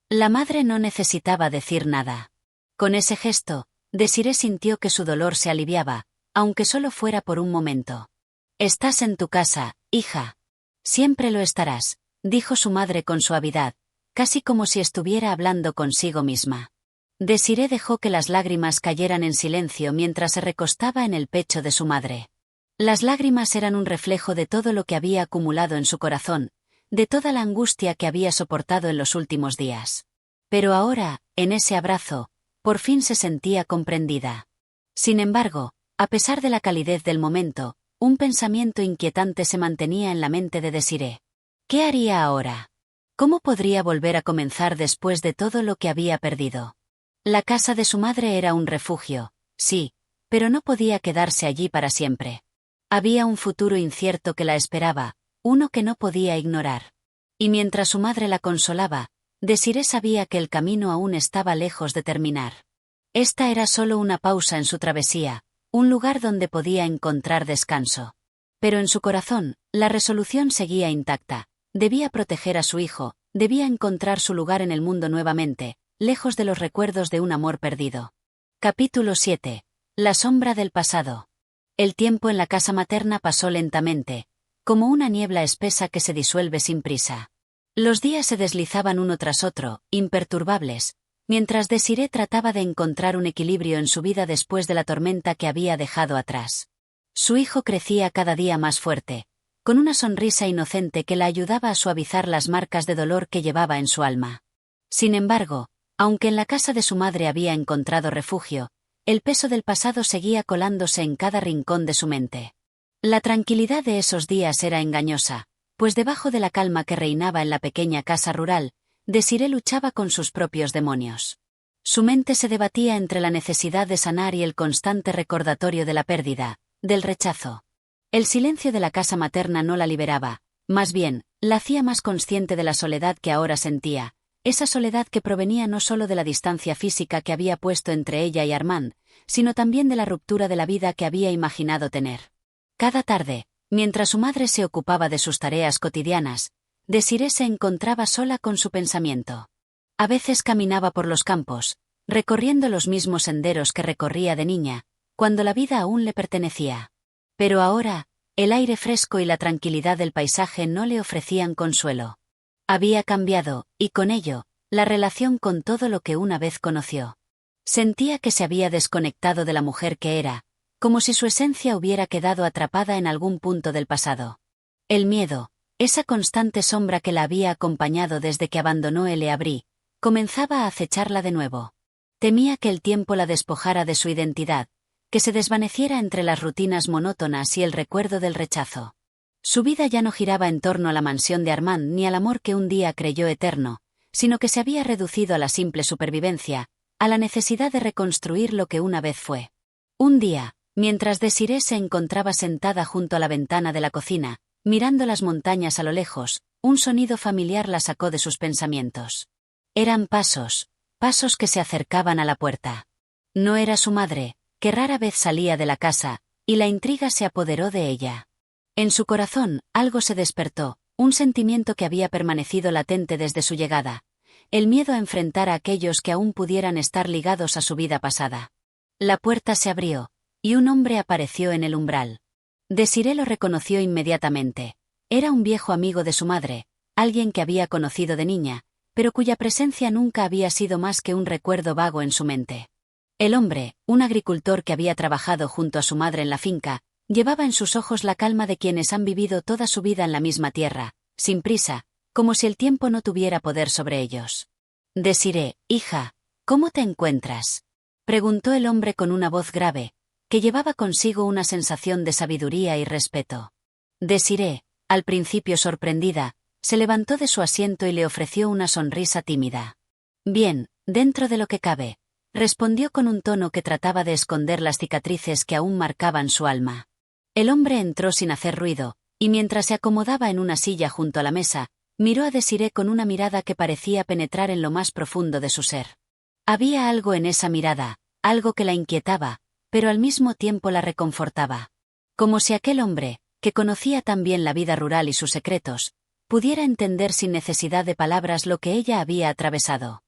La madre no necesitaba decir nada. Con ese gesto, Desiree sintió que su dolor se aliviaba, aunque solo fuera por un momento. «Estás en tu casa, hija. Siempre lo estarás», dijo su madre con suavidad, casi como si estuviera hablando consigo misma. Desiree dejó que las lágrimas cayeran en silencio mientras se recostaba en el pecho de su madre. Las lágrimas eran un reflejo de todo lo que había acumulado en su corazón, de toda la angustia que había soportado en los últimos días. Pero ahora, en ese abrazo, por fin se sentía comprendida. Sin embargo, a pesar de la calidez del momento, un pensamiento inquietante se mantenía en la mente de Desiree. ¿Qué haría ahora? ¿Cómo podría volver a comenzar después de todo lo que había perdido? La casa de su madre era un refugio, sí, pero no podía quedarse allí para siempre. Había un futuro incierto que la esperaba, uno que no podía ignorar. Y mientras su madre la consolaba, Desiree sabía que el camino aún estaba lejos de terminar. Esta era solo una pausa en su travesía, un lugar donde podía encontrar descanso. Pero en su corazón, la resolución seguía intacta. Debía proteger a su hijo, debía encontrar su lugar en el mundo nuevamente, lejos de los recuerdos de un amor perdido. Capítulo 7. La sombra del pasado. El tiempo en la casa materna pasó lentamente, como una niebla espesa que se disuelve sin prisa. Los días se deslizaban uno tras otro, imperturbables, mientras Desiree trataba de encontrar un equilibrio en su vida después de la tormenta que había dejado atrás. Su hijo crecía cada día más fuerte, con una sonrisa inocente que la ayudaba a suavizar las marcas de dolor que llevaba en su alma. Sin embargo, aunque en la casa de su madre había encontrado refugio, el peso del pasado seguía colándose en cada rincón de su mente. La tranquilidad de esos días era engañosa, pues debajo de la calma que reinaba en la pequeña casa rural, Desiree luchaba con sus propios demonios. Su mente se debatía entre la necesidad de sanar y el constante recordatorio de la pérdida, del rechazo. El silencio de la casa materna no la liberaba, más bien, la hacía más consciente de la soledad que ahora sentía, esa soledad que provenía no solo de la distancia física que había puesto entre ella y Armand, sino también de la ruptura de la vida que había imaginado tener. Cada tarde, mientras su madre se ocupaba de sus tareas cotidianas, Desiree se encontraba sola con su pensamiento. A veces caminaba por los campos, recorriendo los mismos senderos que recorría de niña, cuando la vida aún le pertenecía. Pero ahora, el aire fresco y la tranquilidad del paisaje no le ofrecían consuelo. Había cambiado, y con ello, la relación con todo lo que una vez conoció. Sentía que se había desconectado de la mujer que era, como si su esencia hubiera quedado atrapada en algún punto del pasado. El miedo, esa constante sombra que la había acompañado desde que abandonó Le Havre, comenzaba a acecharla de nuevo. Temía que el tiempo la despojara de su identidad, que se desvaneciera entre las rutinas monótonas y el recuerdo del rechazo. Su vida ya no giraba en torno a la mansión de Armand ni al amor que un día creyó eterno, sino que se había reducido a la simple supervivencia, a la necesidad de reconstruir lo que una vez fue. Un día, mientras Desiree se encontraba sentada junto a la ventana de la cocina, mirando las montañas a lo lejos, un sonido familiar la sacó de sus pensamientos. Eran pasos que se acercaban a la puerta. No era su madre, que rara vez salía de la casa, y la intriga se apoderó de ella. En su corazón, algo se despertó, un sentimiento que había permanecido latente desde su llegada, el miedo a enfrentar a aquellos que aún pudieran estar ligados a su vida pasada. La puerta se abrió, y un hombre apareció en el umbral. Desiree lo reconoció inmediatamente. Era un viejo amigo de su madre, alguien que había conocido de niña, pero cuya presencia nunca había sido más que un recuerdo vago en su mente. El hombre, un agricultor que había trabajado junto a su madre en la finca, llevaba en sus ojos la calma de quienes han vivido toda su vida en la misma tierra, sin prisa, como si el tiempo no tuviera poder sobre ellos. Desiree, hija, ¿cómo te encuentras?, preguntó el hombre con una voz grave, que llevaba consigo una sensación de sabiduría y respeto. Desiree, al principio sorprendida, se levantó de su asiento y le ofreció una sonrisa tímida. Bien, dentro de lo que cabe, respondió con un tono que trataba de esconder las cicatrices que aún marcaban su alma. El hombre entró sin hacer ruido, y mientras se acomodaba en una silla junto a la mesa, miró a Desiree con una mirada que parecía penetrar en lo más profundo de su ser. Había algo en esa mirada, algo que la inquietaba, pero al mismo tiempo la reconfortaba. Como si aquel hombre, que conocía tan bien la vida rural y sus secretos, pudiera entender sin necesidad de palabras lo que ella había atravesado.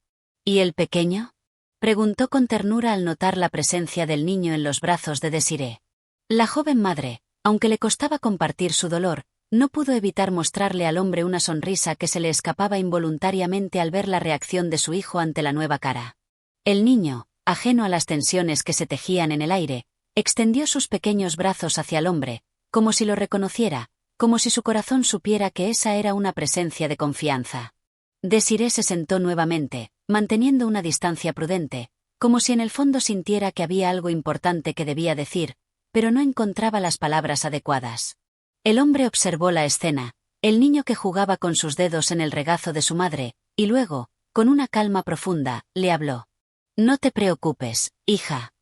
¿Y el pequeño?, preguntó con ternura al notar la presencia del niño en los brazos de Desiree. La joven madre, aunque le costaba compartir su dolor, no pudo evitar mostrarle al hombre una sonrisa que se le escapaba involuntariamente al ver la reacción de su hijo ante la nueva cara. El niño, ajeno a las tensiones que se tejían en el aire, extendió sus pequeños brazos hacia el hombre, como si lo reconociera, como si su corazón supiera que esa era una presencia de confianza. Desiree se sentó nuevamente, manteniendo una distancia prudente, como si en el fondo sintiera que había algo importante que debía decir, pero no encontraba las palabras adecuadas. El hombre observó la escena, el niño que jugaba con sus dedos en el regazo de su madre, y luego, con una calma profunda, le habló. No te preocupes, hija.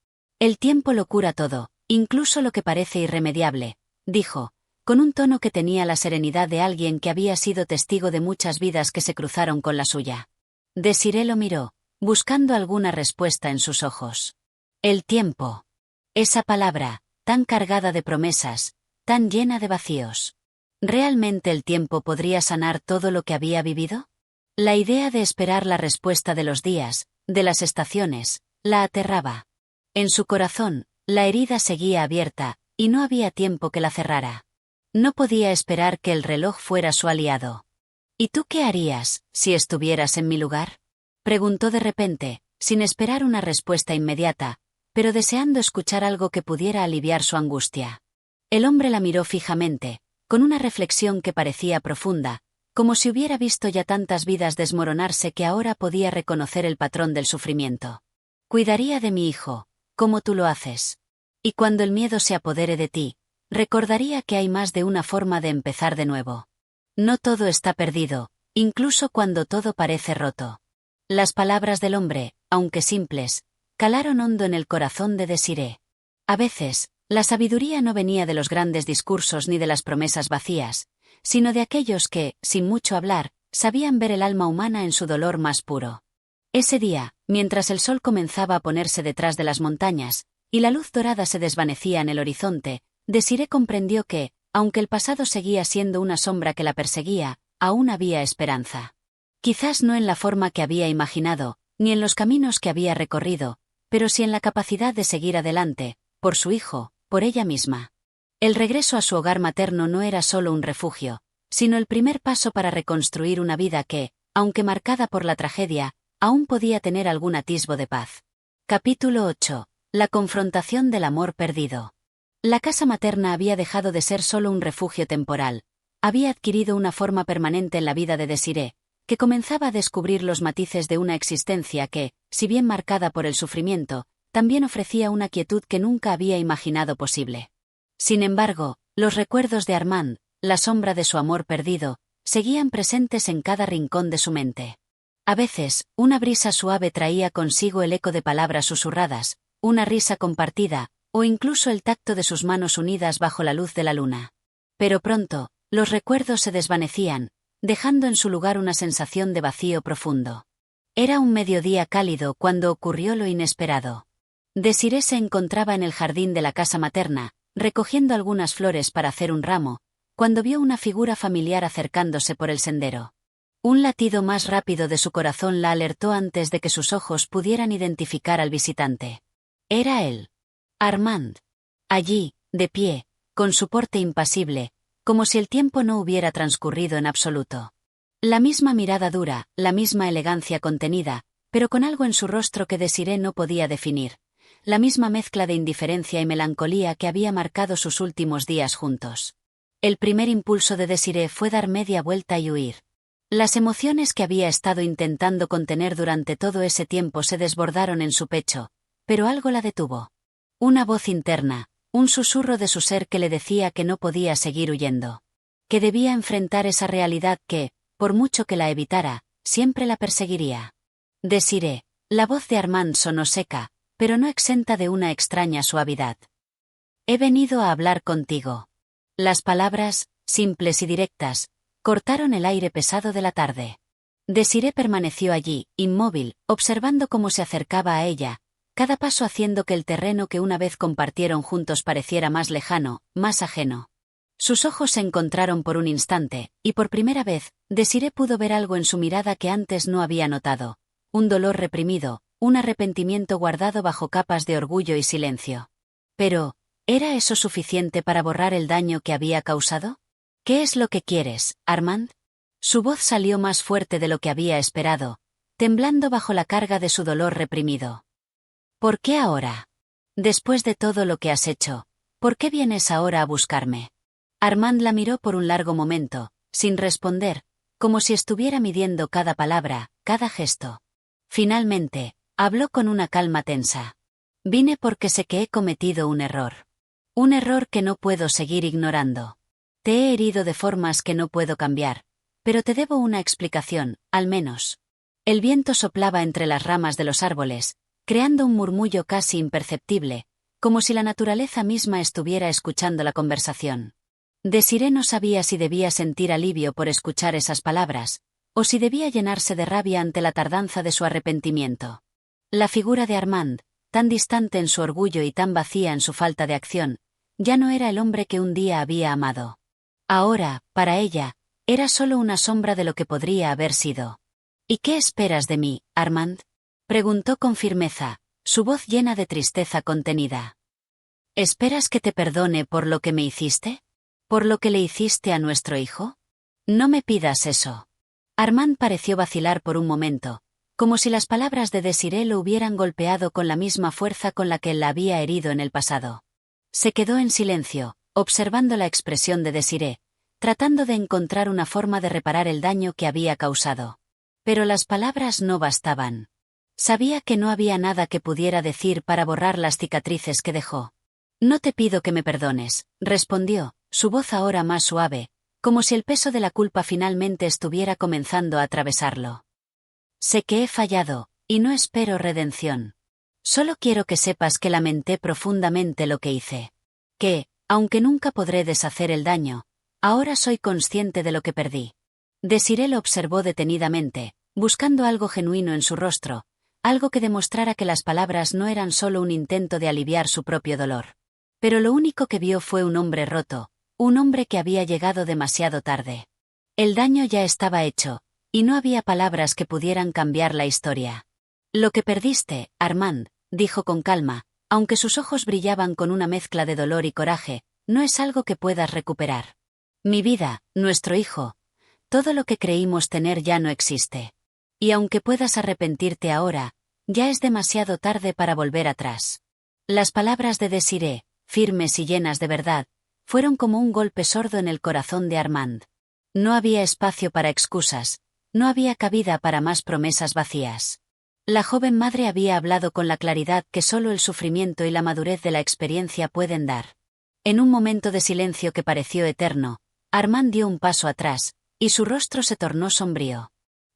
El tiempo lo cura todo, incluso lo que parece irremediable, dijo, con un tono que tenía la serenidad de alguien que había sido testigo de muchas vidas que se cruzaron con la suya. Desiree lo miró, buscando alguna respuesta en sus ojos. El tiempo. Esa palabra, tan cargada de promesas, tan llena de vacíos. ¿Realmente el tiempo podría sanar todo lo que había vivido? La idea de esperar la respuesta de los días, de las estaciones, la aterraba. En su corazón, la herida seguía abierta, y no había tiempo que la cerrara. No podía esperar que el reloj fuera su aliado. ¿Y tú qué harías, si estuvieras en mi lugar?, preguntó de repente, sin esperar una respuesta inmediata, pero deseando escuchar algo que pudiera aliviar su angustia. El hombre la miró fijamente, con una reflexión que parecía profunda, como si hubiera visto ya tantas vidas desmoronarse que ahora podía reconocer el patrón del sufrimiento. Cuidaría de mi hijo, como tú lo haces. Y cuando el miedo se apodere de ti, recordaría que hay más de una forma de empezar de nuevo. No todo está perdido, incluso cuando todo parece roto. Las palabras del hombre, aunque simples, calaron hondo en el corazón de Desiree. A veces, la sabiduría no venía de los grandes discursos ni de las promesas vacías, sino de aquellos que, sin mucho hablar, sabían ver el alma humana en su dolor más puro. Ese día, mientras el sol comenzaba a ponerse detrás de las montañas, y la luz dorada se desvanecía en el horizonte, Desiree comprendió que, aunque el pasado seguía siendo una sombra que la perseguía, aún había esperanza. Quizás no en la forma que había imaginado, ni en los caminos que había recorrido, pero sí en la capacidad de seguir adelante, por su hijo, por ella misma. El regreso a su hogar materno no era solo un refugio, sino el primer paso para reconstruir una vida que, aunque marcada por la tragedia, aún podía tener algún atisbo de paz. Capítulo 8. La confrontación del amor perdido. La casa materna había dejado de ser solo un refugio temporal, había adquirido una forma permanente en la vida de Desiree, que comenzaba a descubrir los matices de una existencia que, si bien marcada por el sufrimiento, también ofrecía una quietud que nunca había imaginado posible. Sin embargo, los recuerdos de Armand, la sombra de su amor perdido, seguían presentes en cada rincón de su mente. A veces, una brisa suave traía consigo el eco de palabras susurradas, una risa compartida, o incluso el tacto de sus manos unidas bajo la luz de la luna. Pero pronto, los recuerdos se desvanecían, dejando en su lugar una sensación de vacío profundo. Era un mediodía cálido cuando ocurrió lo inesperado. Desiree se encontraba en el jardín de la casa materna, recogiendo algunas flores para hacer un ramo, cuando vio una figura familiar acercándose por el sendero. Un latido más rápido de su corazón la alertó antes de que sus ojos pudieran identificar al visitante. Era él. Armand. Allí, de pie, con su porte impasible, como si el tiempo no hubiera transcurrido en absoluto. La misma mirada dura, la misma elegancia contenida, pero con algo en su rostro que Desirée no podía definir, la misma mezcla de indiferencia y melancolía que había marcado sus últimos días juntos. El primer impulso de Desirée fue dar media vuelta y huir. Las emociones que había estado intentando contener durante todo ese tiempo se desbordaron en su pecho, pero algo la detuvo. Una voz interna, un susurro de su ser que le decía que no podía seguir huyendo. Que debía enfrentar esa realidad que, por mucho que la evitara, siempre la perseguiría. Desirée, la voz de Armand sonó seca, pero no exenta de una extraña suavidad. He venido a hablar contigo. Las palabras, simples y directas, cortaron el aire pesado de la tarde. Desirée permaneció allí, inmóvil, observando cómo se acercaba a ella, cada paso haciendo que el terreno que una vez compartieron juntos pareciera más lejano, más ajeno. Sus ojos se encontraron por un instante, y por primera vez, Desirée pudo ver algo en su mirada que antes no había notado. Un dolor reprimido, un arrepentimiento guardado bajo capas de orgullo y silencio. Pero, ¿era eso suficiente para borrar el daño que había causado? ¿Qué es lo que quieres, Armand? Su voz salió más fuerte de lo que había esperado, temblando bajo la carga de su dolor reprimido. ¿Por qué ahora? Después de todo lo que has hecho, ¿por qué vienes ahora a buscarme? Armand la miró por un largo momento, sin responder, como si estuviera midiendo cada palabra, cada gesto. Finalmente, habló con una calma tensa. Vine porque sé que he cometido un error. Un error que no puedo seguir ignorando. Te he herido de formas que no puedo cambiar, pero te debo una explicación, al menos. El viento soplaba entre las ramas de los árboles, creando un murmullo casi imperceptible, como si la naturaleza misma estuviera escuchando la conversación. Desirée no sabía si debía sentir alivio por escuchar esas palabras, o si debía llenarse de rabia ante la tardanza de su arrepentimiento. La figura de Armand, tan distante en su orgullo y tan vacía en su falta de acción, ya no era el hombre que un día había amado. Ahora, para ella, era solo una sombra de lo que podría haber sido. ¿Y qué esperas de mí, Armand? Preguntó con firmeza, su voz llena de tristeza contenida. ¿Esperas que te perdone por lo que me hiciste? ¿Por lo que le hiciste a nuestro hijo? No me pidas eso. Armand pareció vacilar por un momento, como si las palabras de Desirée lo hubieran golpeado con la misma fuerza con la que él la había herido en el pasado. Se quedó en silencio, observando la expresión de Desirée, tratando de encontrar una forma de reparar el daño que había causado. Pero las palabras no bastaban. Sabía que no había nada que pudiera decir para borrar las cicatrices que dejó. No te pido que me perdones, respondió, su voz ahora más suave, como si el peso de la culpa finalmente estuviera comenzando a atravesarlo. Sé que he fallado, y no espero redención. Solo quiero que sepas que lamenté profundamente lo que hice. Que, aunque nunca podré deshacer el daño, ahora soy consciente de lo que perdí. Desirée lo observó detenidamente, buscando algo genuino en su rostro, algo que demostrara que las palabras no eran solo un intento de aliviar su propio dolor. Pero lo único que vio fue un hombre roto, un hombre que había llegado demasiado tarde. El daño ya estaba hecho, y no había palabras que pudieran cambiar la historia. Lo que perdiste, Armand, dijo con calma, aunque sus ojos brillaban con una mezcla de dolor y coraje, no es algo que puedas recuperar. Mi vida, nuestro hijo, todo lo que creímos tener ya no existe. Y aunque puedas arrepentirte ahora, ya es demasiado tarde para volver atrás. Las palabras de Desirée, firmes y llenas de verdad, fueron como un golpe sordo en el corazón de Armand. No había espacio para excusas, no había cabida para más promesas vacías. La joven madre había hablado con la claridad que solo el sufrimiento y la madurez de la experiencia pueden dar. En un momento de silencio que pareció eterno, Armand dio un paso atrás, y su rostro se tornó sombrío.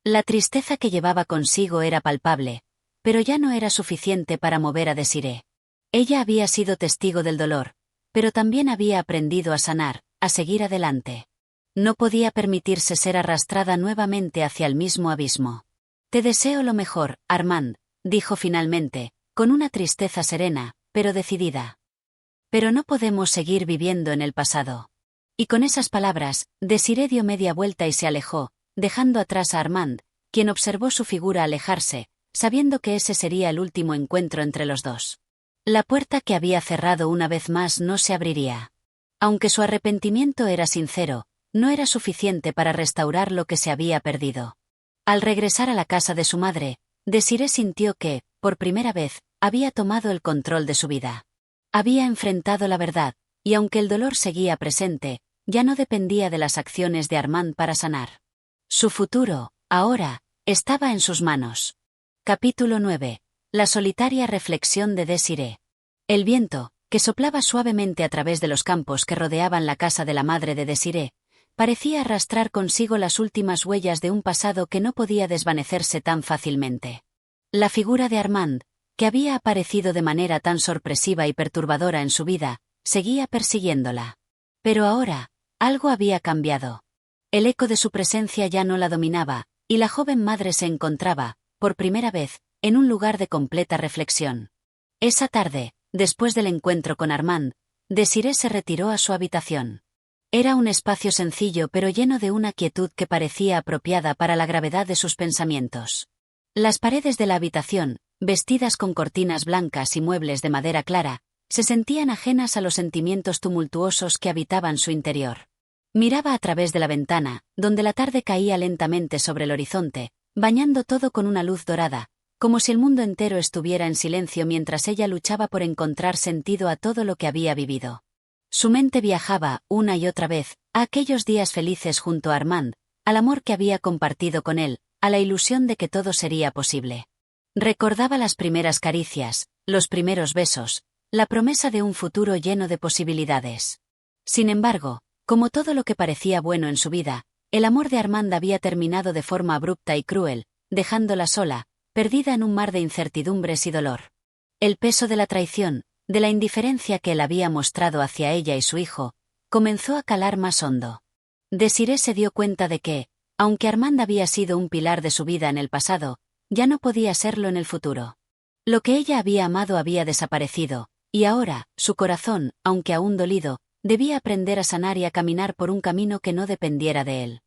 La tristeza que llevaba consigo era palpable, pero ya no era suficiente para mover a Desirée. Ella había sido testigo del dolor, pero también había aprendido a sanar, a seguir adelante. No podía permitirse ser arrastrada nuevamente hacia el mismo abismo. Te deseo lo mejor, Armand, dijo finalmente, con una tristeza serena, pero decidida. Pero no podemos seguir viviendo en el pasado. Y con esas palabras, Desirée dio media vuelta y se alejó, dejando atrás a Armand, quien observó su figura alejarse, sabiendo que ese sería el último encuentro entre los dos. La puerta que había cerrado una vez más no se abriría. Aunque su arrepentimiento era sincero, no era suficiente para restaurar lo que se había perdido. Al regresar a la casa de su madre, Desiree sintió que, por primera vez, había tomado el control de su vida. Había enfrentado la verdad, y aunque el dolor seguía presente, ya no dependía de las acciones de Armand para sanar. Su futuro, ahora, estaba en sus manos. Capítulo 9. La solitaria reflexión de Desiree. El viento, que soplaba suavemente a través de los campos que rodeaban la casa de la madre de Desiree, parecía arrastrar consigo las últimas huellas de un pasado que no podía desvanecerse tan fácilmente. La figura de Armand, que había aparecido de manera tan sorpresiva y perturbadora en su vida, seguía persiguiéndola. Pero ahora, algo había cambiado. El eco de su presencia ya no la dominaba, y la joven madre se encontraba, por primera vez, en un lugar de completa reflexión. Esa tarde, después del encuentro con Armand, Desiree se retiró a su habitación. Era un espacio sencillo pero lleno de una quietud que parecía apropiada para la gravedad de sus pensamientos. Las paredes de la habitación, vestidas con cortinas blancas y muebles de madera clara, se sentían ajenas a los sentimientos tumultuosos que habitaban su interior. Miraba a través de la ventana, donde la tarde caía lentamente sobre el horizonte, bañando todo con una luz dorada, como si el mundo entero estuviera en silencio mientras ella luchaba por encontrar sentido a todo lo que había vivido. Su mente viajaba, una y otra vez, a aquellos días felices junto a Armand, al amor que había compartido con él, a la ilusión de que todo sería posible. Recordaba las primeras caricias, los primeros besos, la promesa de un futuro lleno de posibilidades. Sin embargo, como todo lo que parecía bueno en su vida, el amor de Armand había terminado de forma abrupta y cruel, dejándola sola, perdida en un mar de incertidumbres y dolor. El peso de la traición, de la indiferencia que él había mostrado hacia ella y su hijo, comenzó a calar más hondo. Desiree se dio cuenta de que, aunque Armand había sido un pilar de su vida en el pasado, ya no podía serlo en el futuro. Lo que ella había amado había desaparecido, y ahora, su corazón, aunque aún dolido, debía aprender a sanar y a caminar por un camino que no dependiera de él.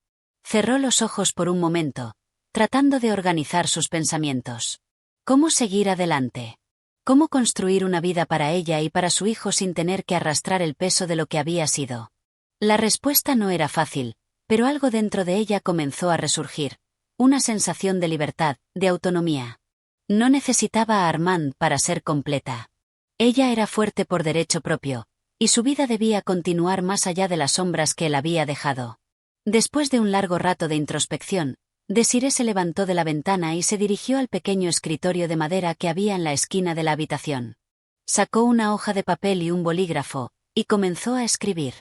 Cerró los ojos por un momento, tratando de organizar sus pensamientos. ¿Cómo seguir adelante? ¿Cómo construir una vida para ella y para su hijo sin tener que arrastrar el peso de lo que había sido? La respuesta no era fácil, pero algo dentro de ella comenzó a resurgir, una sensación de libertad, de autonomía. No necesitaba a Armand para ser completa. Ella era fuerte por derecho propio, y su vida debía continuar más allá de las sombras que él había dejado. Después de un largo rato de introspección, Desiree se levantó de la ventana y se dirigió al pequeño escritorio de madera que había en la esquina de la habitación. Sacó una hoja de papel y un bolígrafo, y comenzó a escribir.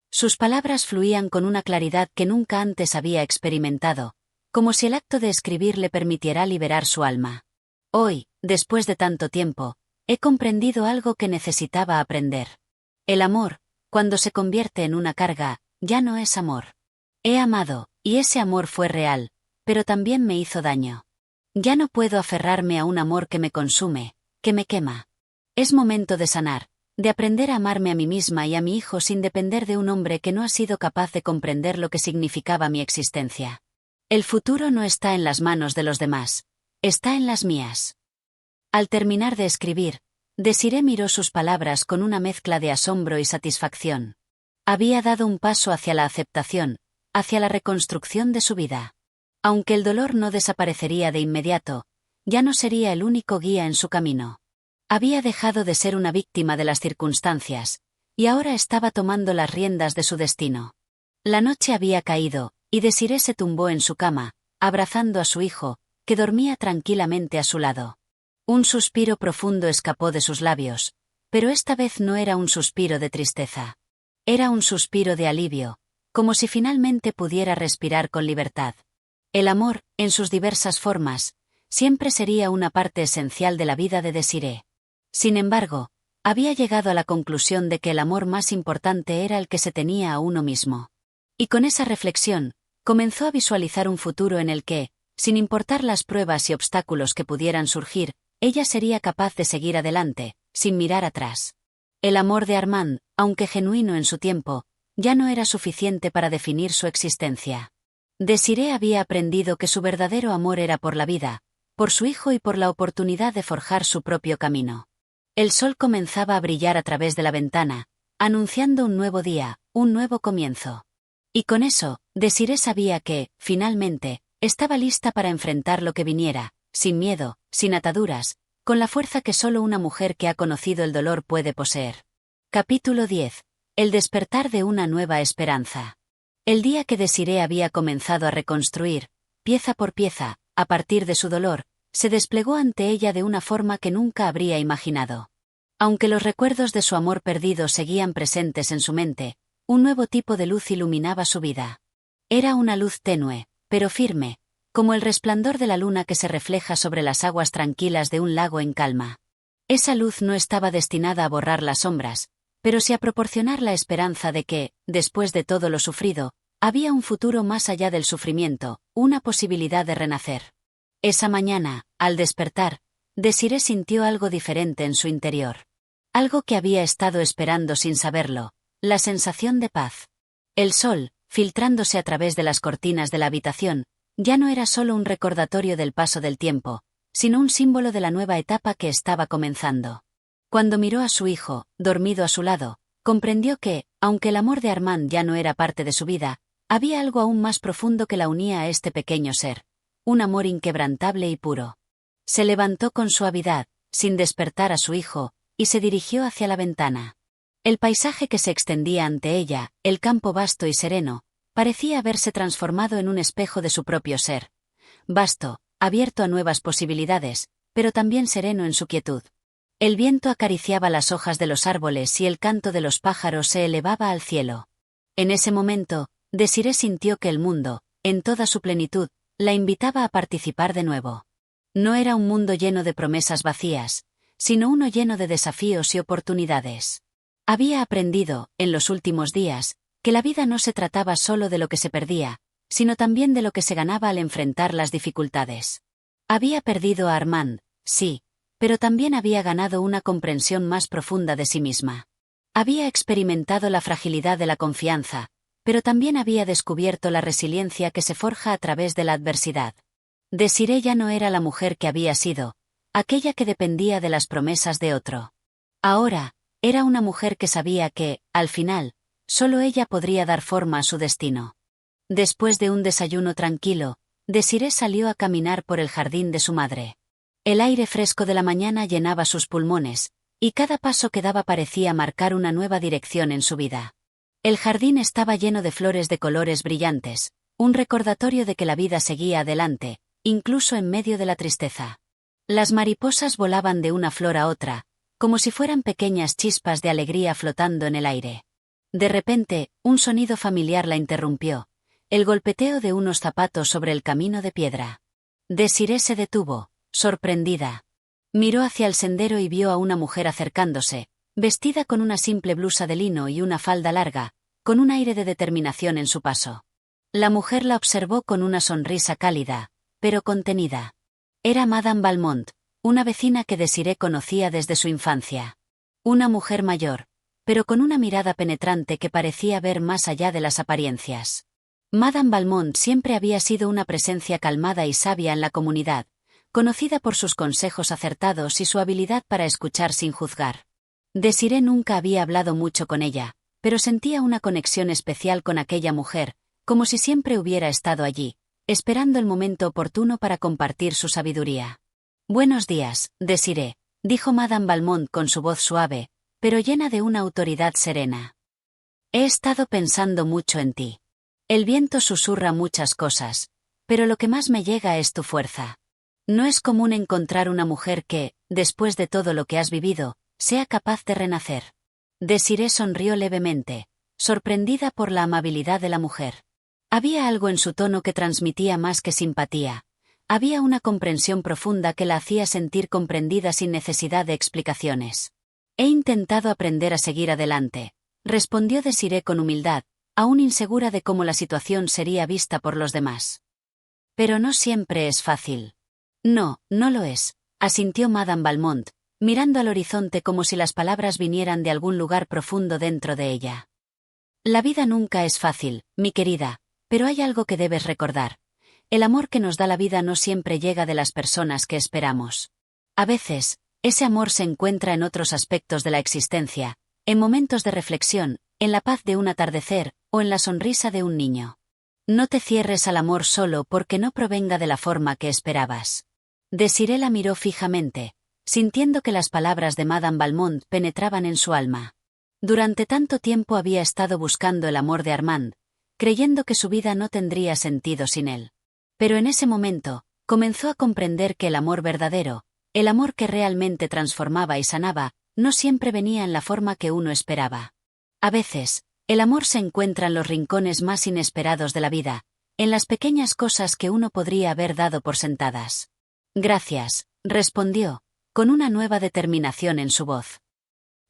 Sus palabras fluían con una claridad que nunca antes había experimentado, como si el acto de escribir le permitiera liberar su alma. Hoy, después de tanto tiempo, he comprendido algo que necesitaba aprender. El amor, cuando se convierte en una carga, ya no es amor. He amado, y ese amor fue real, pero también me hizo daño. Ya no puedo aferrarme a un amor que me consume, que me quema. Es momento de sanar, de aprender a amarme a mí misma y a mi hijo sin depender de un hombre que no ha sido capaz de comprender lo que significaba mi existencia. El futuro no está en las manos de los demás, está en las mías. Al terminar de escribir, Desiree miró sus palabras con una mezcla de asombro y satisfacción. Había dado un paso hacia la aceptación, hacia la reconstrucción de su vida. Aunque el dolor no desaparecería de inmediato, ya no sería el único guía en su camino. Había dejado de ser una víctima de las circunstancias, y ahora estaba tomando las riendas de su destino. La noche había caído, y Desiree se tumbó en su cama, abrazando a su hijo, que dormía tranquilamente a su lado. Un suspiro profundo escapó de sus labios, pero esta vez no era un suspiro de tristeza. Era un suspiro de alivio, como si finalmente pudiera respirar con libertad. El amor, en sus diversas formas, siempre sería una parte esencial de la vida de Desiree. Sin embargo, había llegado a la conclusión de que el amor más importante era el que se tenía a uno mismo. Y con esa reflexión, comenzó a visualizar un futuro en el que, sin importar las pruebas y obstáculos que pudieran surgir, ella sería capaz de seguir adelante, sin mirar atrás. El amor de Armand, aunque genuino en su tiempo, ya no era suficiente para definir su existencia. Desiree había aprendido que su verdadero amor era por la vida, por su hijo y por la oportunidad de forjar su propio camino. El sol comenzaba a brillar a través de la ventana, anunciando un nuevo día, un nuevo comienzo. Y con eso, Desiree sabía que, finalmente, estaba lista para enfrentar lo que viniera, sin miedo, sin ataduras, con la fuerza que solo una mujer que ha conocido el dolor puede poseer. Capítulo 10. El despertar de una nueva esperanza. El día que Desiree había comenzado a reconstruir, pieza por pieza, a partir de su dolor, se desplegó ante ella de una forma que nunca habría imaginado. Aunque los recuerdos de su amor perdido seguían presentes en su mente, un nuevo tipo de luz iluminaba su vida. Era una luz tenue, pero firme, como el resplandor de la luna que se refleja sobre las aguas tranquilas de un lago en calma. Esa luz no estaba destinada a borrar las sombras, pero sí a proporcionar la esperanza de que, después de todo lo sufrido, había un futuro más allá del sufrimiento, una posibilidad de renacer. Esa mañana, al despertar, Desiree sintió algo diferente en su interior. Algo que había estado esperando sin saberlo, la sensación de paz. El sol, filtrándose a través de las cortinas de la habitación, ya no era solo un recordatorio del paso del tiempo, sino un símbolo de la nueva etapa que estaba comenzando. Cuando miró a su hijo, dormido a su lado, comprendió que, aunque el amor de Armand ya no era parte de su vida, había algo aún más profundo que la unía a este pequeño ser, un amor inquebrantable y puro. Se levantó con suavidad, sin despertar a su hijo, y se dirigió hacia la ventana. El paisaje que se extendía ante ella, el campo vasto y sereno, parecía haberse transformado en un espejo de su propio ser. Vasto, abierto a nuevas posibilidades, pero también sereno en su quietud. El viento acariciaba las hojas de los árboles y el canto de los pájaros se elevaba al cielo. En ese momento, Desiree sintió que el mundo, en toda su plenitud, la invitaba a participar de nuevo. No era un mundo lleno de promesas vacías, sino uno lleno de desafíos y oportunidades. Había aprendido, en los últimos días, que la vida no se trataba solo de lo que se perdía, sino también de lo que se ganaba al enfrentar las dificultades. Había perdido a Armand, sí, pero también había ganado una comprensión más profunda de sí misma. Había experimentado la fragilidad de la confianza, pero también había descubierto la resiliencia que se forja a través de la adversidad. Desiree ya no era la mujer que había sido, aquella que dependía de las promesas de otro. Ahora, era una mujer que sabía que, al final, solo ella podría dar forma a su destino. Después de un desayuno tranquilo, Desiree salió a caminar por el jardín de su madre. El aire fresco de la mañana llenaba sus pulmones, y cada paso que daba parecía marcar una nueva dirección en su vida. El jardín estaba lleno de flores de colores brillantes, un recordatorio de que la vida seguía adelante, incluso en medio de la tristeza. Las mariposas volaban de una flor a otra, como si fueran pequeñas chispas de alegría flotando en el aire. De repente, un sonido familiar la interrumpió, el golpeteo de unos zapatos sobre el camino de piedra. Desiree se detuvo, sorprendida. Miró hacia el sendero y vio a una mujer acercándose, vestida con una simple blusa de lino y una falda larga, con un aire de determinación en su paso. La mujer la observó con una sonrisa cálida, pero contenida. Era Madame Valmont, una vecina que Desiree conocía desde su infancia. Una mujer mayor, pero con una mirada penetrante que parecía ver más allá de las apariencias. Madame Valmont siempre había sido una presencia calmada y sabia en la comunidad, conocida por sus consejos acertados y su habilidad para escuchar sin juzgar. Desiree nunca había hablado mucho con ella, pero sentía una conexión especial con aquella mujer, como si siempre hubiera estado allí, esperando el momento oportuno para compartir su sabiduría. «Buenos días, Desiree», dijo Madame Valmont con su voz suave, pero llena de una autoridad serena. «He estado pensando mucho en ti. El viento susurra muchas cosas, pero lo que más me llega es tu fuerza. No es común encontrar una mujer que, después de todo lo que has vivido, sea capaz de renacer». Desiree sonrió levemente, sorprendida por la amabilidad de la mujer. Había algo en su tono que transmitía más que simpatía. Había una comprensión profunda que la hacía sentir comprendida sin necesidad de explicaciones. «He intentado aprender a seguir adelante», respondió Desiree con humildad, aún insegura de cómo la situación sería vista por los demás. «Pero no siempre es fácil». «No, no lo es», asintió Madame Valmont, mirando al horizonte como si las palabras vinieran de algún lugar profundo dentro de ella. «La vida nunca es fácil, mi querida, pero hay algo que debes recordar. El amor que nos da la vida no siempre llega de las personas que esperamos. A veces, ese amor se encuentra en otros aspectos de la existencia, en momentos de reflexión, en la paz de un atardecer, o en la sonrisa de un niño. No te cierres al amor solo porque no provenga de la forma que esperabas. Desiree la miró fijamente, sintiendo que las palabras de Madame Valmont penetraban en su alma. Durante tanto tiempo había estado buscando el amor de Armand, creyendo que su vida no tendría sentido sin él. Pero en ese momento, comenzó a comprender que el amor verdadero, el amor que realmente transformaba y sanaba, no siempre venía en la forma que uno esperaba. A veces, el amor se encuentra en los rincones más inesperados de la vida, en las pequeñas cosas que uno podría haber dado por sentadas. Gracias, respondió, con una nueva determinación en su voz.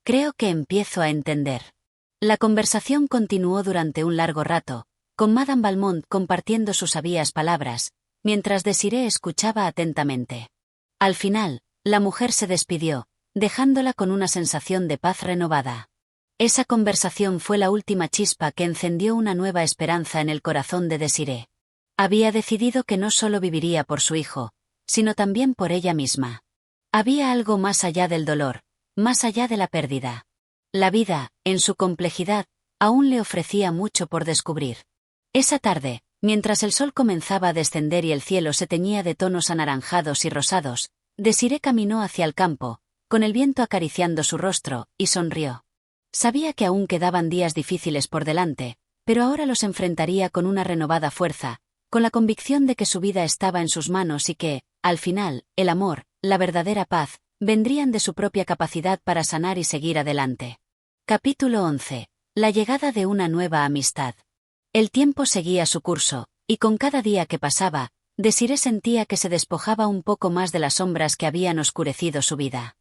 Creo que empiezo a entender. La conversación continuó durante un largo rato, con Madame Valmont compartiendo sus sabias palabras, mientras Desiree escuchaba atentamente. Al final, la mujer se despidió, dejándola con una sensación de paz renovada. Esa conversación fue la última chispa que encendió una nueva esperanza en el corazón de Desiree. Había decidido que no solo viviría por su hijo, sino también por ella misma. Había algo más allá del dolor, más allá de la pérdida. La vida, en su complejidad, aún le ofrecía mucho por descubrir. Esa tarde, mientras el sol comenzaba a descender y el cielo se teñía de tonos anaranjados y rosados, Desiree caminó hacia el campo, con el viento acariciando su rostro, y sonrió. Sabía que aún quedaban días difíciles por delante, pero ahora los enfrentaría con una renovada fuerza, con la convicción de que su vida estaba en sus manos y que, al final, el amor, la verdadera paz, vendrían de su propia capacidad para sanar y seguir adelante. Capítulo 11. La llegada de una nueva amistad. El tiempo seguía su curso, y con cada día que pasaba, Desiree sentía que se despojaba un poco más de las sombras que habían oscurecido su vida.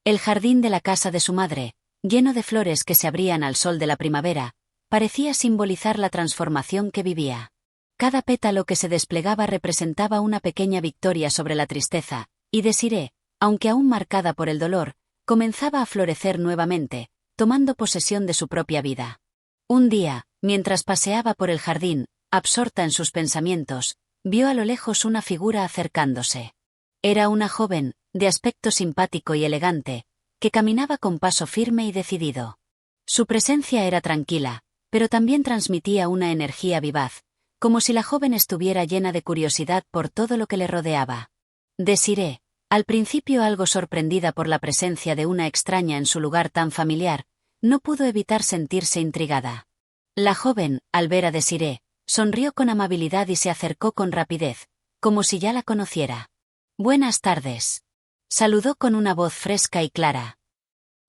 El jardín de la casa de su madre, lleno de flores que se abrían al sol de la primavera, parecía simbolizar la transformación que vivía. Cada pétalo que se desplegaba representaba una pequeña victoria sobre la tristeza, y Desiree, aunque aún marcada por el dolor, comenzaba a florecer nuevamente, tomando posesión de su propia vida. Un día, mientras paseaba por el jardín, absorta en sus pensamientos, vio a lo lejos una figura acercándose. Era una joven, de aspecto simpático y elegante, que caminaba con paso firme y decidido. Su presencia era tranquila, pero también transmitía una energía vivaz, como si la joven estuviera llena de curiosidad por todo lo que le rodeaba. Desiree, al principio algo sorprendida por la presencia de una extraña en su lugar tan familiar, no pudo evitar sentirse intrigada. La joven, al ver a Desiree, sonrió con amabilidad y se acercó con rapidez, como si ya la conociera. «Buenas tardes», saludó con una voz fresca y clara.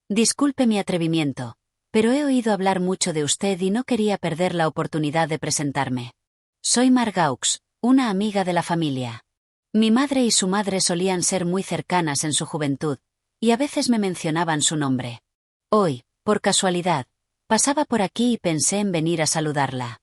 «Disculpe mi atrevimiento, pero he oído hablar mucho de usted y no quería perder la oportunidad de presentarme. Soy Margaux, una amiga de la familia. Mi madre y su madre solían ser muy cercanas en su juventud, y a veces me mencionaban su nombre. Hoy, por casualidad, pasaba por aquí y pensé en venir a saludarla».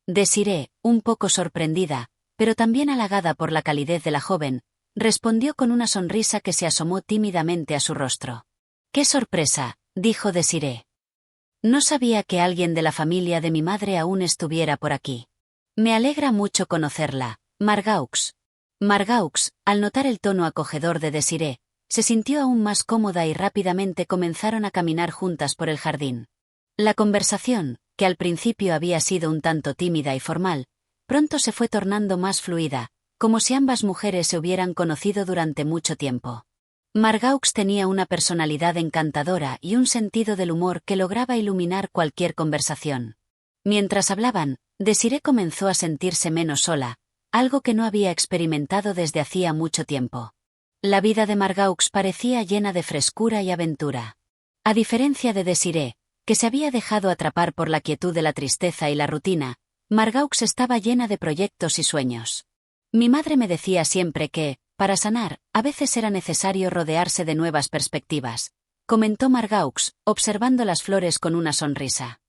Desiree, un poco sorprendida, pero también halagada por la calidez de la joven, respondió con una sonrisa que se asomó tímidamente a su rostro. «¡Qué sorpresa!», dijo Desiree. «No sabía que alguien de la familia de mi madre aún estuviera por aquí. Me alegra mucho conocerla, Margaux». Margaux, al notar el tono acogedor de Desiree, se sintió aún más cómoda y rápidamente comenzaron a caminar juntas por el jardín. La conversación, que al principio había sido un tanto tímida y formal, pronto se fue tornando más fluida, como si ambas mujeres se hubieran conocido durante mucho tiempo. Margaux tenía una personalidad encantadora y un sentido del humor que lograba iluminar cualquier conversación. Mientras hablaban, Desiree comenzó a sentirse menos sola, algo que no había experimentado desde hacía mucho tiempo. La vida de Margaux parecía llena de frescura y aventura. A diferencia de Desiree, que se había dejado atrapar por la quietud de la tristeza y la rutina, Margaux estaba llena de proyectos y sueños. «Mi madre me decía siempre que, para sanar, a veces era necesario rodearse de nuevas perspectivas», comentó Margaux, observando las flores con una sonrisa.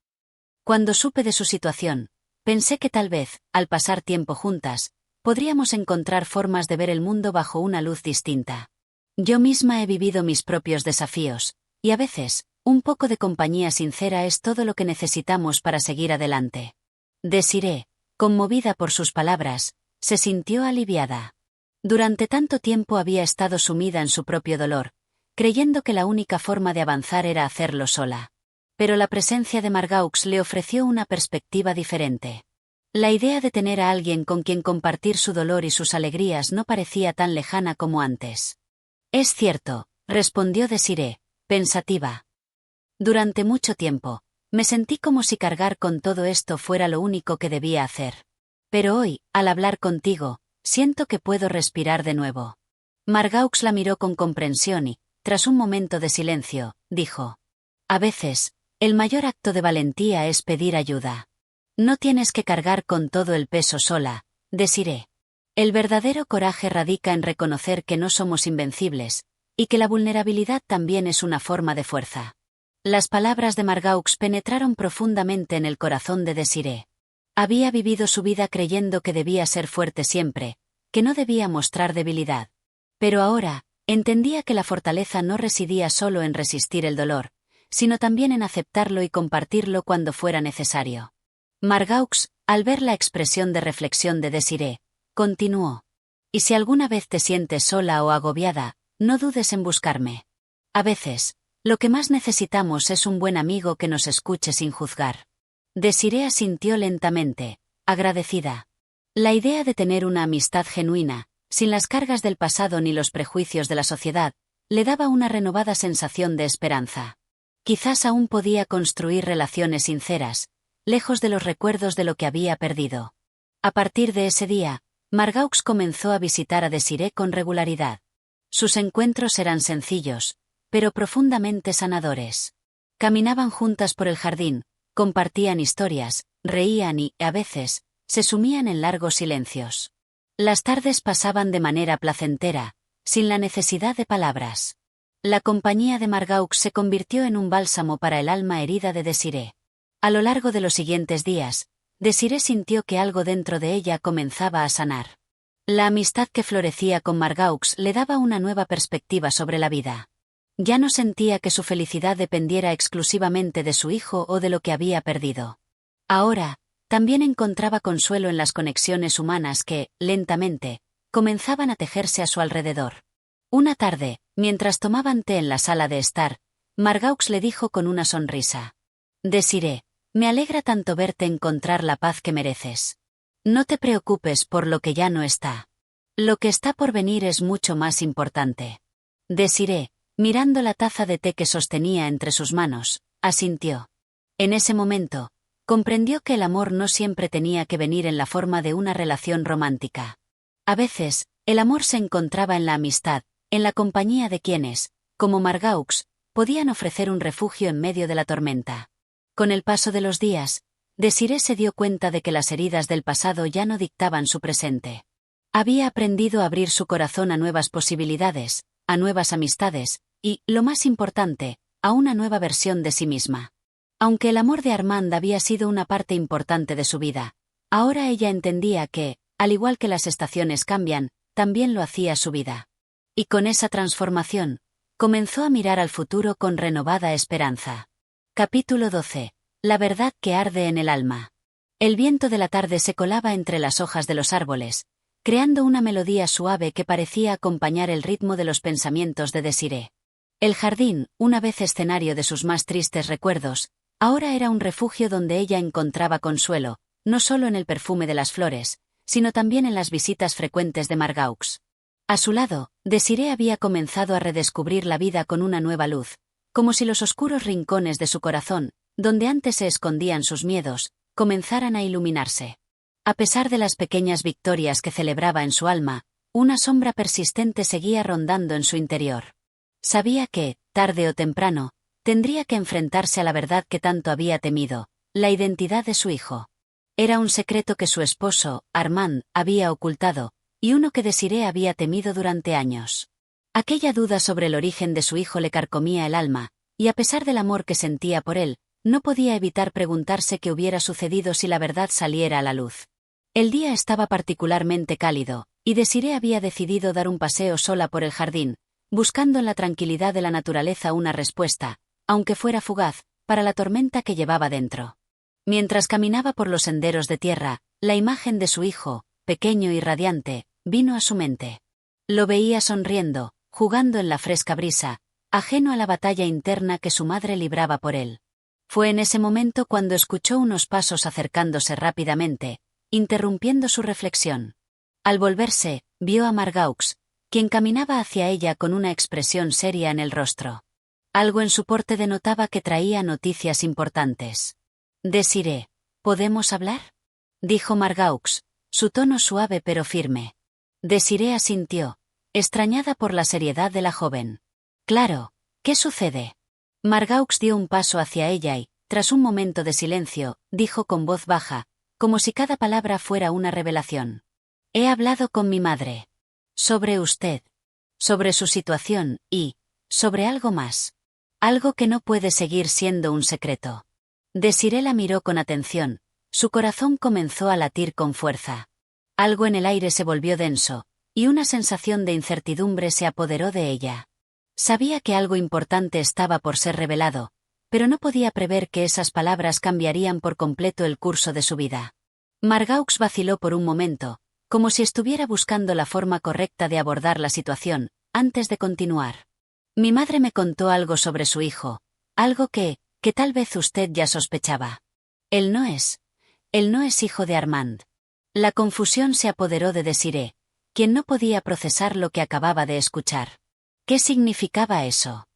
«Cuando supe de su situación, pensé que tal vez, al pasar tiempo juntas, podríamos encontrar formas de ver el mundo bajo una luz distinta. Yo misma he vivido mis propios desafíos, y a veces, un poco de compañía sincera es todo lo que necesitamos para seguir adelante». Desiree, conmovida por sus palabras, se sintió aliviada. Durante tanto tiempo había estado sumida en su propio dolor, creyendo que la única forma de avanzar era hacerlo sola. pero la presencia de Margaux le ofreció una perspectiva diferente. La idea de tener a alguien con quien compartir su dolor y sus alegrías no parecía tan lejana como antes. «Es cierto», respondió Desiree, pensativa. «Durante mucho tiempo, me sentí como si cargar con todo esto fuera lo único que debía hacer. Pero hoy, al hablar contigo, siento que puedo respirar de nuevo». Margaux la miró con comprensión y, tras un momento de silencio, dijo: «A veces, el mayor acto de valentía es pedir ayuda. No tienes que cargar con todo el peso sola, Desiree. El verdadero coraje radica en reconocer que no somos invencibles, y que la vulnerabilidad también es una forma de fuerza». Las palabras de Margaux penetraron profundamente en el corazón de Desiree. Había vivido su vida creyendo que debía ser fuerte siempre, que no debía mostrar debilidad. Pero ahora, entendía que la fortaleza no residía solo en resistir el dolor, sino también en aceptarlo y compartirlo cuando fuera necesario. Margaux, al ver la expresión de reflexión de Desiree, continuó: «Y si alguna vez te sientes sola o agobiada, no dudes en buscarme. A veces, lo que más necesitamos es un buen amigo que nos escuche sin juzgar». Desiree asintió lentamente, agradecida. La idea de tener una amistad genuina, sin las cargas del pasado ni los prejuicios de la sociedad, le daba una renovada sensación de esperanza. Quizás aún podía construir relaciones sinceras, lejos de los recuerdos de lo que había perdido. A partir de ese día, Margaux comenzó a visitar a Desiree con regularidad. Sus encuentros eran sencillos, pero profundamente sanadores. Caminaban juntas por el jardín, compartían historias, reían y, a veces, se sumían en largos silencios. Las tardes pasaban de manera placentera, sin la necesidad de palabras. La compañía de Margaux se convirtió en un bálsamo para el alma herida de Desiree. A lo largo de los siguientes días, Desiree sintió que algo dentro de ella comenzaba a sanar. La amistad que florecía con Margaux le daba una nueva perspectiva sobre la vida. Ya no sentía que su felicidad dependiera exclusivamente de su hijo o de lo que había perdido. Ahora, también encontraba consuelo en las conexiones humanas que, lentamente, comenzaban a tejerse a su alrededor. Una tarde, mientras tomaban té en la sala de estar, Margaux le dijo con una sonrisa: «Desiree, me alegra tanto verte encontrar la paz que mereces. No te preocupes por lo que ya no está. Lo que está por venir es mucho más importante». Desiree, mirando la taza de té que sostenía entre sus manos, asintió. En ese momento, comprendió que el amor no siempre tenía que venir en la forma de una relación romántica. A veces, el amor se encontraba en la amistad, en la compañía de quienes, como Margaux, podían ofrecer un refugio en medio de la tormenta. Con el paso de los días, Desiree se dio cuenta de que las heridas del pasado ya no dictaban su presente. Había aprendido a abrir su corazón a nuevas posibilidades, a nuevas amistades, y, lo más importante, a una nueva versión de sí misma. Aunque el amor de Armand había sido una parte importante de su vida, ahora ella entendía que, al igual que las estaciones cambian, también lo hacía su vida. Y con esa transformación, comenzó a mirar al futuro con renovada esperanza. Capítulo 12. La verdad que arde en el alma. El viento de la tarde se colaba entre las hojas de los árboles, creando una melodía suave que parecía acompañar el ritmo de los pensamientos de Desiree. El jardín, una vez escenario de sus más tristes recuerdos, ahora era un refugio donde ella encontraba consuelo, no solo en el perfume de las flores, sino también en las visitas frecuentes de Margaux. A su lado, Desiree había comenzado a redescubrir la vida con una nueva luz, como si los oscuros rincones de su corazón, donde antes se escondían sus miedos, comenzaran a iluminarse. A pesar de las pequeñas victorias que celebraba en su alma, una sombra persistente seguía rondando en su interior. Sabía que, tarde o temprano, tendría que enfrentarse a la verdad que tanto había temido, la identidad de su hijo. Era un secreto que su esposo, Armand, había ocultado, y uno que Desiree había temido durante años. Aquella duda sobre el origen de su hijo le carcomía el alma, y a pesar del amor que sentía por él, no podía evitar preguntarse qué hubiera sucedido si la verdad saliera a la luz. El día estaba particularmente cálido, y Desiree había decidido dar un paseo sola por el jardín, buscando en la tranquilidad de la naturaleza una respuesta, aunque fuera fugaz, para la tormenta que llevaba dentro. Mientras caminaba por los senderos de tierra, la imagen de su hijo, pequeño y radiante, vino a su mente. Lo veía sonriendo, jugando en la fresca brisa, ajeno a la batalla interna que su madre libraba por él. Fue en ese momento cuando escuchó unos pasos acercándose rápidamente, interrumpiendo su reflexión. Al volverse, vio a Margaux, quien caminaba hacia ella con una expresión seria en el rostro. Algo en su porte denotaba que traía noticias importantes. «Désirée, ¿podemos hablar?», dijo Margaux, su tono suave pero firme. Désirée asintió, extrañada por la seriedad de la joven. «Claro, ¿qué sucede?». Margaux dio un paso hacia ella y, tras un momento de silencio, dijo con voz baja, como si cada palabra fuera una revelación. «He hablado con mi madre. Sobre usted. Sobre su situación y, sobre algo más. Algo que no puede seguir siendo un secreto». Désirée la miró con atención, su corazón comenzó a latir con fuerza. Algo en el aire se volvió denso, y una sensación de incertidumbre se apoderó de ella. Sabía que algo importante estaba por ser revelado, pero no podía prever que esas palabras cambiarían por completo el curso de su vida. Margaux vaciló por un momento, como si estuviera buscando la forma correcta de abordar la situación, antes de continuar. «Mi madre me contó algo sobre su hijo, algo que tal vez usted ya sospechaba. Él no es hijo de Armand». La confusión se apoderó de Désirée, quien no podía procesar lo que acababa de escuchar. ¿Qué significaba eso?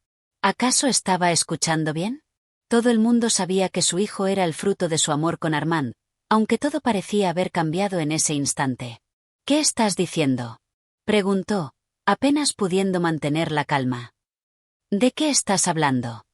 ¿Acaso estaba escuchando bien? Todo el mundo sabía que su hijo era el fruto de su amor con Armand, aunque todo parecía haber cambiado en ese instante. «¿Qué estás diciendo?», preguntó, apenas pudiendo mantener la calma. «¿De qué estás hablando?».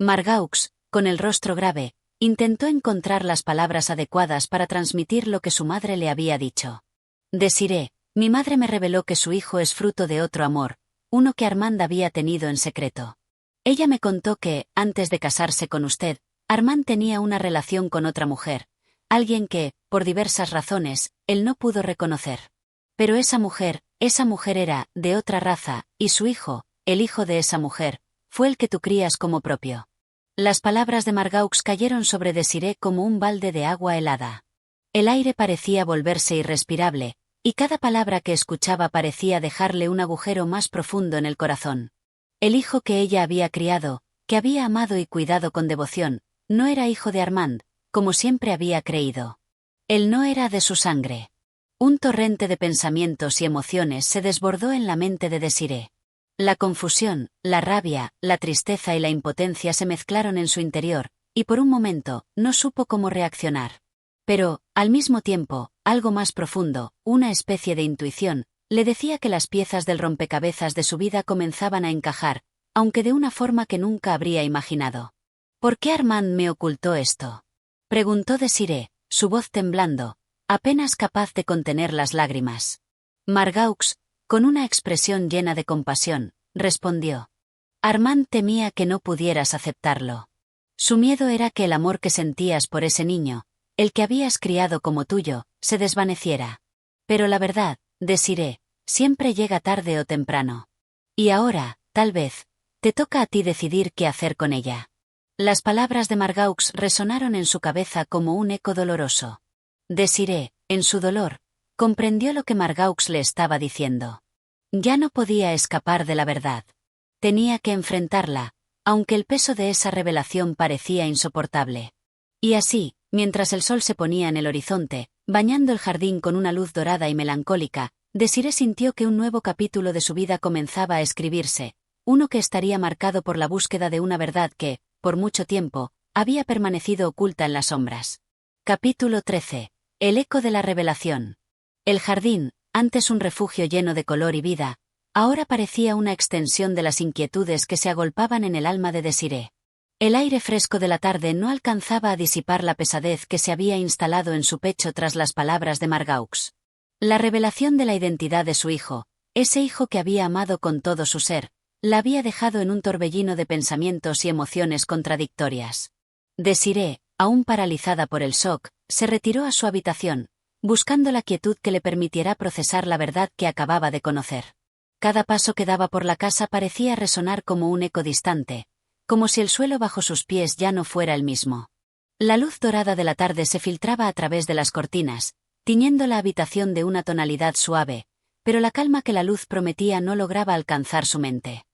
Margaux, con el rostro grave, intentó encontrar las palabras adecuadas para transmitir lo que su madre le había dicho. «Désirée, mi madre me reveló que su hijo es fruto de otro amor, uno que Armand había tenido en secreto. Ella me contó que, antes de casarse con usted, Armand tenía una relación con otra mujer, alguien que, por diversas razones, él no pudo reconocer. Pero esa mujer era, de otra raza, y su hijo, el hijo de esa mujer, fue el que tú crías como propio». Las palabras de Margaux cayeron sobre Désirée como un balde de agua helada. El aire parecía volverse irrespirable, y cada palabra que escuchaba parecía dejarle un agujero más profundo en el corazón. El hijo que ella había criado, que había amado y cuidado con devoción, no era hijo de Armand, como siempre había creído. Él no era de su sangre. Un torrente de pensamientos y emociones se desbordó en la mente de Désirée. La confusión, la rabia, la tristeza y la impotencia se mezclaron en su interior, y por un momento, no supo cómo reaccionar. Pero, al mismo tiempo, algo más profundo, una especie de intuición, le decía que las piezas del rompecabezas de su vida comenzaban a encajar, aunque de una forma que nunca habría imaginado. «¿Por qué Armand me ocultó esto?», preguntó Désirée, su voz temblando, apenas capaz de contener las lágrimas. Margaux, con una expresión llena de compasión, respondió. «Armand temía que no pudieras aceptarlo. Su miedo era que el amor que sentías por ese niño, el que habías criado como tuyo, se desvaneciera. Pero la verdad, Désirée, siempre llega tarde o temprano. Y ahora, tal vez, te toca a ti decidir qué hacer con ella». Las palabras de Margaux resonaron en su cabeza como un eco doloroso. Désirée, en su dolor, comprendió lo que Margaux le estaba diciendo. Ya no podía escapar de la verdad. Tenía que enfrentarla, aunque el peso de esa revelación parecía insoportable. Y así, mientras el sol se ponía en el horizonte, bañando el jardín con una luz dorada y melancólica, Désirée sintió que un nuevo capítulo de su vida comenzaba a escribirse, uno que estaría marcado por la búsqueda de una verdad que, por mucho tiempo, había permanecido oculta en las sombras. Capítulo 13. El eco de la revelación. El jardín, antes un refugio lleno de color y vida, ahora parecía una extensión de las inquietudes que se agolpaban en el alma de Désirée. El aire fresco de la tarde no alcanzaba a disipar la pesadez que se había instalado en su pecho tras las palabras de Margaux. La revelación de la identidad de su hijo, ese hijo que había amado con todo su ser, la había dejado en un torbellino de pensamientos y emociones contradictorias. Désirée, aún paralizada por el shock, se retiró a su habitación, buscando la quietud que le permitiera procesar la verdad que acababa de conocer. Cada paso que daba por la casa parecía resonar como un eco distante, como si el suelo bajo sus pies ya no fuera el mismo. La luz dorada de la tarde se filtraba a través de las cortinas, tiñendo la habitación de una tonalidad suave, pero la calma que la luz prometía no lograba alcanzar su mente.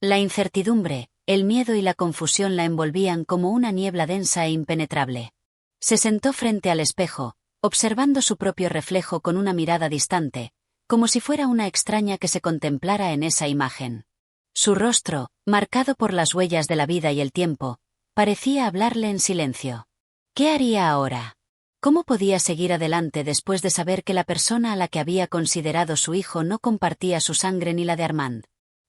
La incertidumbre, el miedo y la confusión la envolvían como una niebla densa e impenetrable. Se sentó frente al espejo, observando su propio reflejo con una mirada distante, como si fuera una extraña que se contemplara en esa imagen. Su rostro, marcado por las huellas de la vida y el tiempo, parecía hablarle en silencio. ¿Qué haría ahora? ¿Cómo podía seguir adelante después de saber que la persona a la que había considerado su hijo no compartía su sangre ni la de Armand?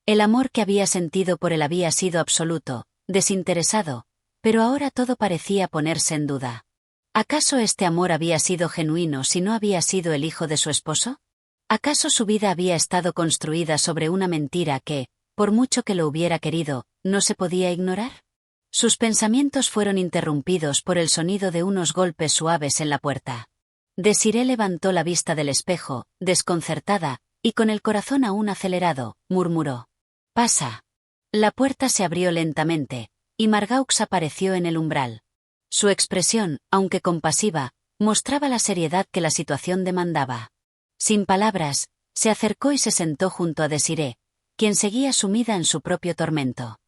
El amor que había sentido por él había sido absoluto, desinteresado, pero ahora todo parecía ponerse en duda. ¿Acaso este amor había sido genuino si no había sido el hijo de su esposo? ¿Acaso su vida había estado construida sobre una mentira que, por mucho que lo hubiera querido, no se podía ignorar? Sus pensamientos fueron interrumpidos por el sonido de unos golpes suaves en la puerta. Desiree levantó la vista del espejo, desconcertada, y con el corazón aún acelerado, murmuró: «Pasa». La puerta se abrió lentamente, y Margaux apareció en el umbral. Su expresión, aunque compasiva, mostraba la seriedad que la situación demandaba. Sin palabras, se acercó y se sentó junto a Desiree, quien seguía sumida en su propio tormento.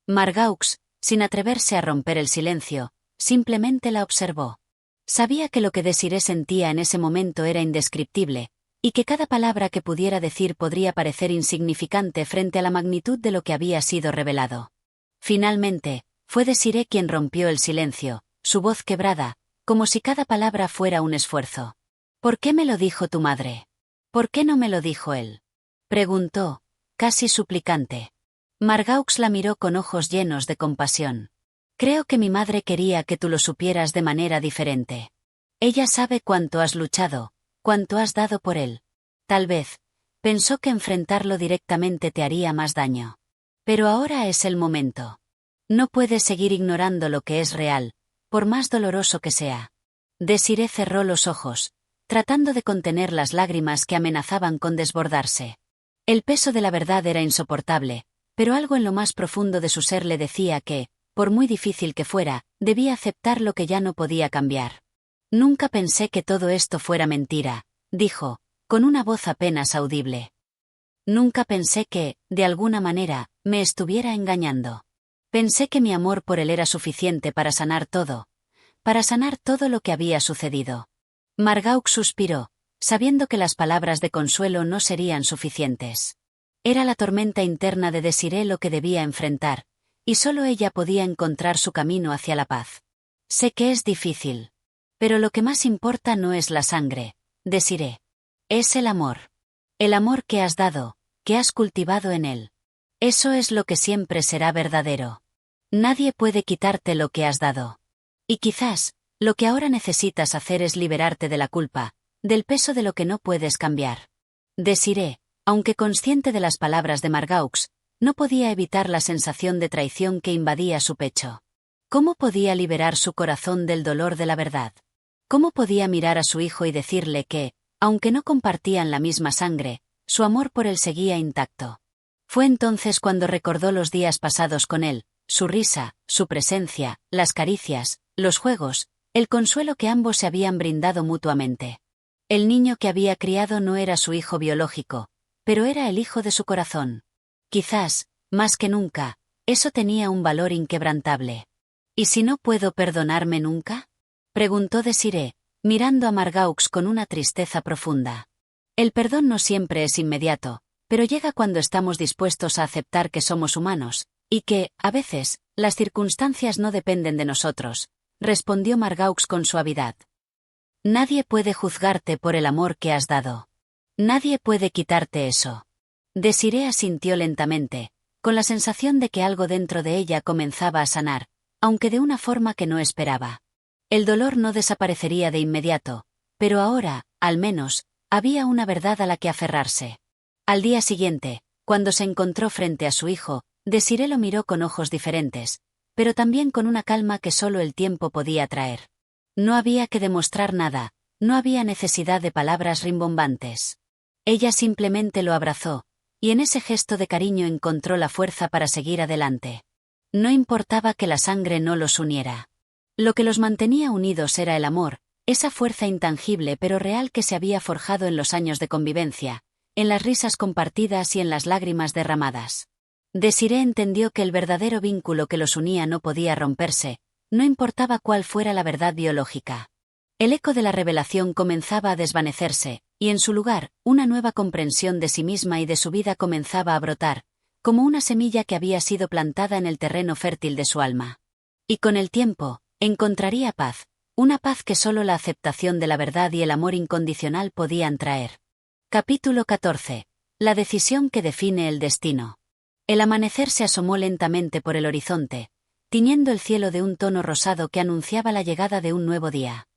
Margaux, sin atreverse a romper el silencio, simplemente la observó. Sabía que lo que Desiree sentía en ese momento era indescriptible, y que cada palabra que pudiera decir podría parecer insignificante frente a la magnitud de lo que había sido revelado. Finalmente, fue Desiree quien rompió el silencio, su voz quebrada, como si cada palabra fuera un esfuerzo. «¿Por qué me lo dijo tu madre? ¿Por qué no me lo dijo él?», preguntó, casi suplicante. Margaux la miró con ojos llenos de compasión. «Creo que mi madre quería que tú lo supieras de manera diferente. Ella sabe cuánto has luchado, cuánto has dado por él. Tal vez, pensó que enfrentarlo directamente te haría más daño. Pero ahora es el momento. No puedes seguir ignorando lo que es real, por más doloroso que sea». Desiree cerró los ojos, tratando de contener las lágrimas que amenazaban con desbordarse. El peso de la verdad era insoportable, pero algo en lo más profundo de su ser le decía que, por muy difícil que fuera, debía aceptar lo que ya no podía cambiar. «Nunca pensé que todo esto fuera mentira», dijo, con una voz apenas audible. «Nunca pensé que, de alguna manera, me estuviera engañando. Pensé que mi amor por él era suficiente para sanar todo lo que había sucedido». Margaux suspiró, sabiendo que las palabras de consuelo no serían suficientes. Era la tormenta interna de Desiree lo que debía enfrentar, y solo ella podía encontrar su camino hacia la paz. «Sé que es difícil. Pero lo que más importa no es la sangre, Desiree. Es el amor. El amor que has dado, que has cultivado en él. Eso es lo que siempre será verdadero. Nadie puede quitarte lo que has dado. Y quizás, lo que ahora necesitas hacer es liberarte de la culpa, del peso de lo que no puedes cambiar». Desiree, aunque consciente de las palabras de Margaux, no podía evitar la sensación de traición que invadía su pecho. ¿Cómo podía liberar su corazón del dolor de la verdad? ¿Cómo podía mirar a su hijo y decirle que, aunque no compartían la misma sangre, su amor por él seguía intacto? Fue entonces cuando recordó los días pasados con él, su risa, su presencia, las caricias, los juegos, el consuelo que ambos se habían brindado mutuamente. El niño que había criado no era su hijo biológico, pero era el hijo de su corazón. Quizás, más que nunca, eso tenía un valor inquebrantable. «¿Y si no puedo perdonarme nunca?», preguntó Desiree, mirando a Margaux con una tristeza profunda. El perdón no siempre es inmediato, pero llega cuando estamos dispuestos a aceptar que somos humanos, y que, a veces, las circunstancias no dependen de nosotros, respondió Margaux con suavidad. «Nadie puede juzgarte por el amor que has dado. Nadie puede quitarte eso». Desiree asintió lentamente, con la sensación de que algo dentro de ella comenzaba a sanar, aunque de una forma que no esperaba. El dolor no desaparecería de inmediato, pero ahora, al menos, había una verdad a la que aferrarse. Al día siguiente, cuando se encontró frente a su hijo, Desiree lo miró con ojos diferentes, pero también con una calma que solo el tiempo podía traer. No había que demostrar nada, no había necesidad de palabras rimbombantes. Ella simplemente lo abrazó, y en ese gesto de cariño encontró la fuerza para seguir adelante. No importaba que la sangre no los uniera. Lo que los mantenía unidos era el amor, esa fuerza intangible pero real que se había forjado en los años de convivencia, en las risas compartidas y en las lágrimas derramadas. Desiree entendió que el verdadero vínculo que los unía no podía romperse, no importaba cuál fuera la verdad biológica. El eco de la revelación comenzaba a desvanecerse, y en su lugar, una nueva comprensión de sí misma y de su vida comenzaba a brotar, como una semilla que había sido plantada en el terreno fértil de su alma. Y con el tiempo, encontraría paz, una paz que solo la aceptación de la verdad y el amor incondicional podían traer. Capítulo 14. La decisión que define el destino. El amanecer se asomó lentamente por el horizonte, tiñendo el cielo de un tono rosado que anunciaba la llegada de un nuevo día.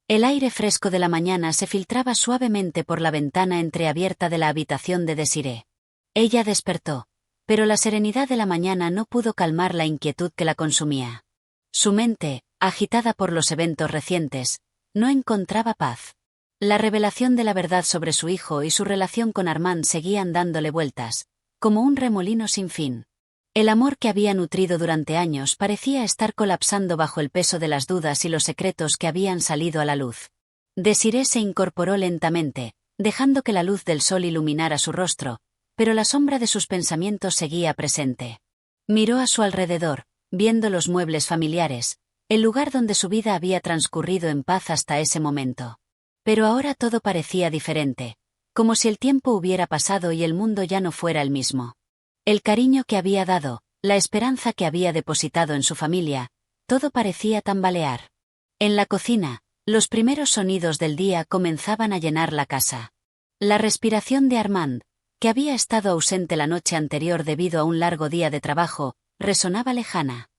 El aire fresco de la mañana se filtraba suavemente por la ventana entreabierta de la habitación de Desiree. Ella despertó, pero la serenidad de la mañana no pudo calmar la inquietud que la consumía. Su mente, agitada por los eventos recientes, no encontraba paz. La revelación de la verdad sobre su hijo y su relación con Armand seguían dándole vueltas, como un remolino sin fin. El amor que había nutrido durante años parecía estar colapsando bajo el peso de las dudas y los secretos que habían salido a la luz. Desiree se incorporó lentamente, dejando que la luz del sol iluminara su rostro, pero la sombra de sus pensamientos seguía presente. Miró a su alrededor, viendo los muebles familiares, el lugar donde su vida había transcurrido en paz hasta ese momento. Pero ahora todo parecía diferente, como si el tiempo hubiera pasado y el mundo ya no fuera el mismo. El cariño que había dado, la esperanza que había depositado en su familia, todo parecía tambalear. En la cocina, los primeros sonidos del día comenzaban a llenar la casa. La respiración de Armand, que había estado ausente la noche anterior debido a un largo día de trabajo, resonaba lejana.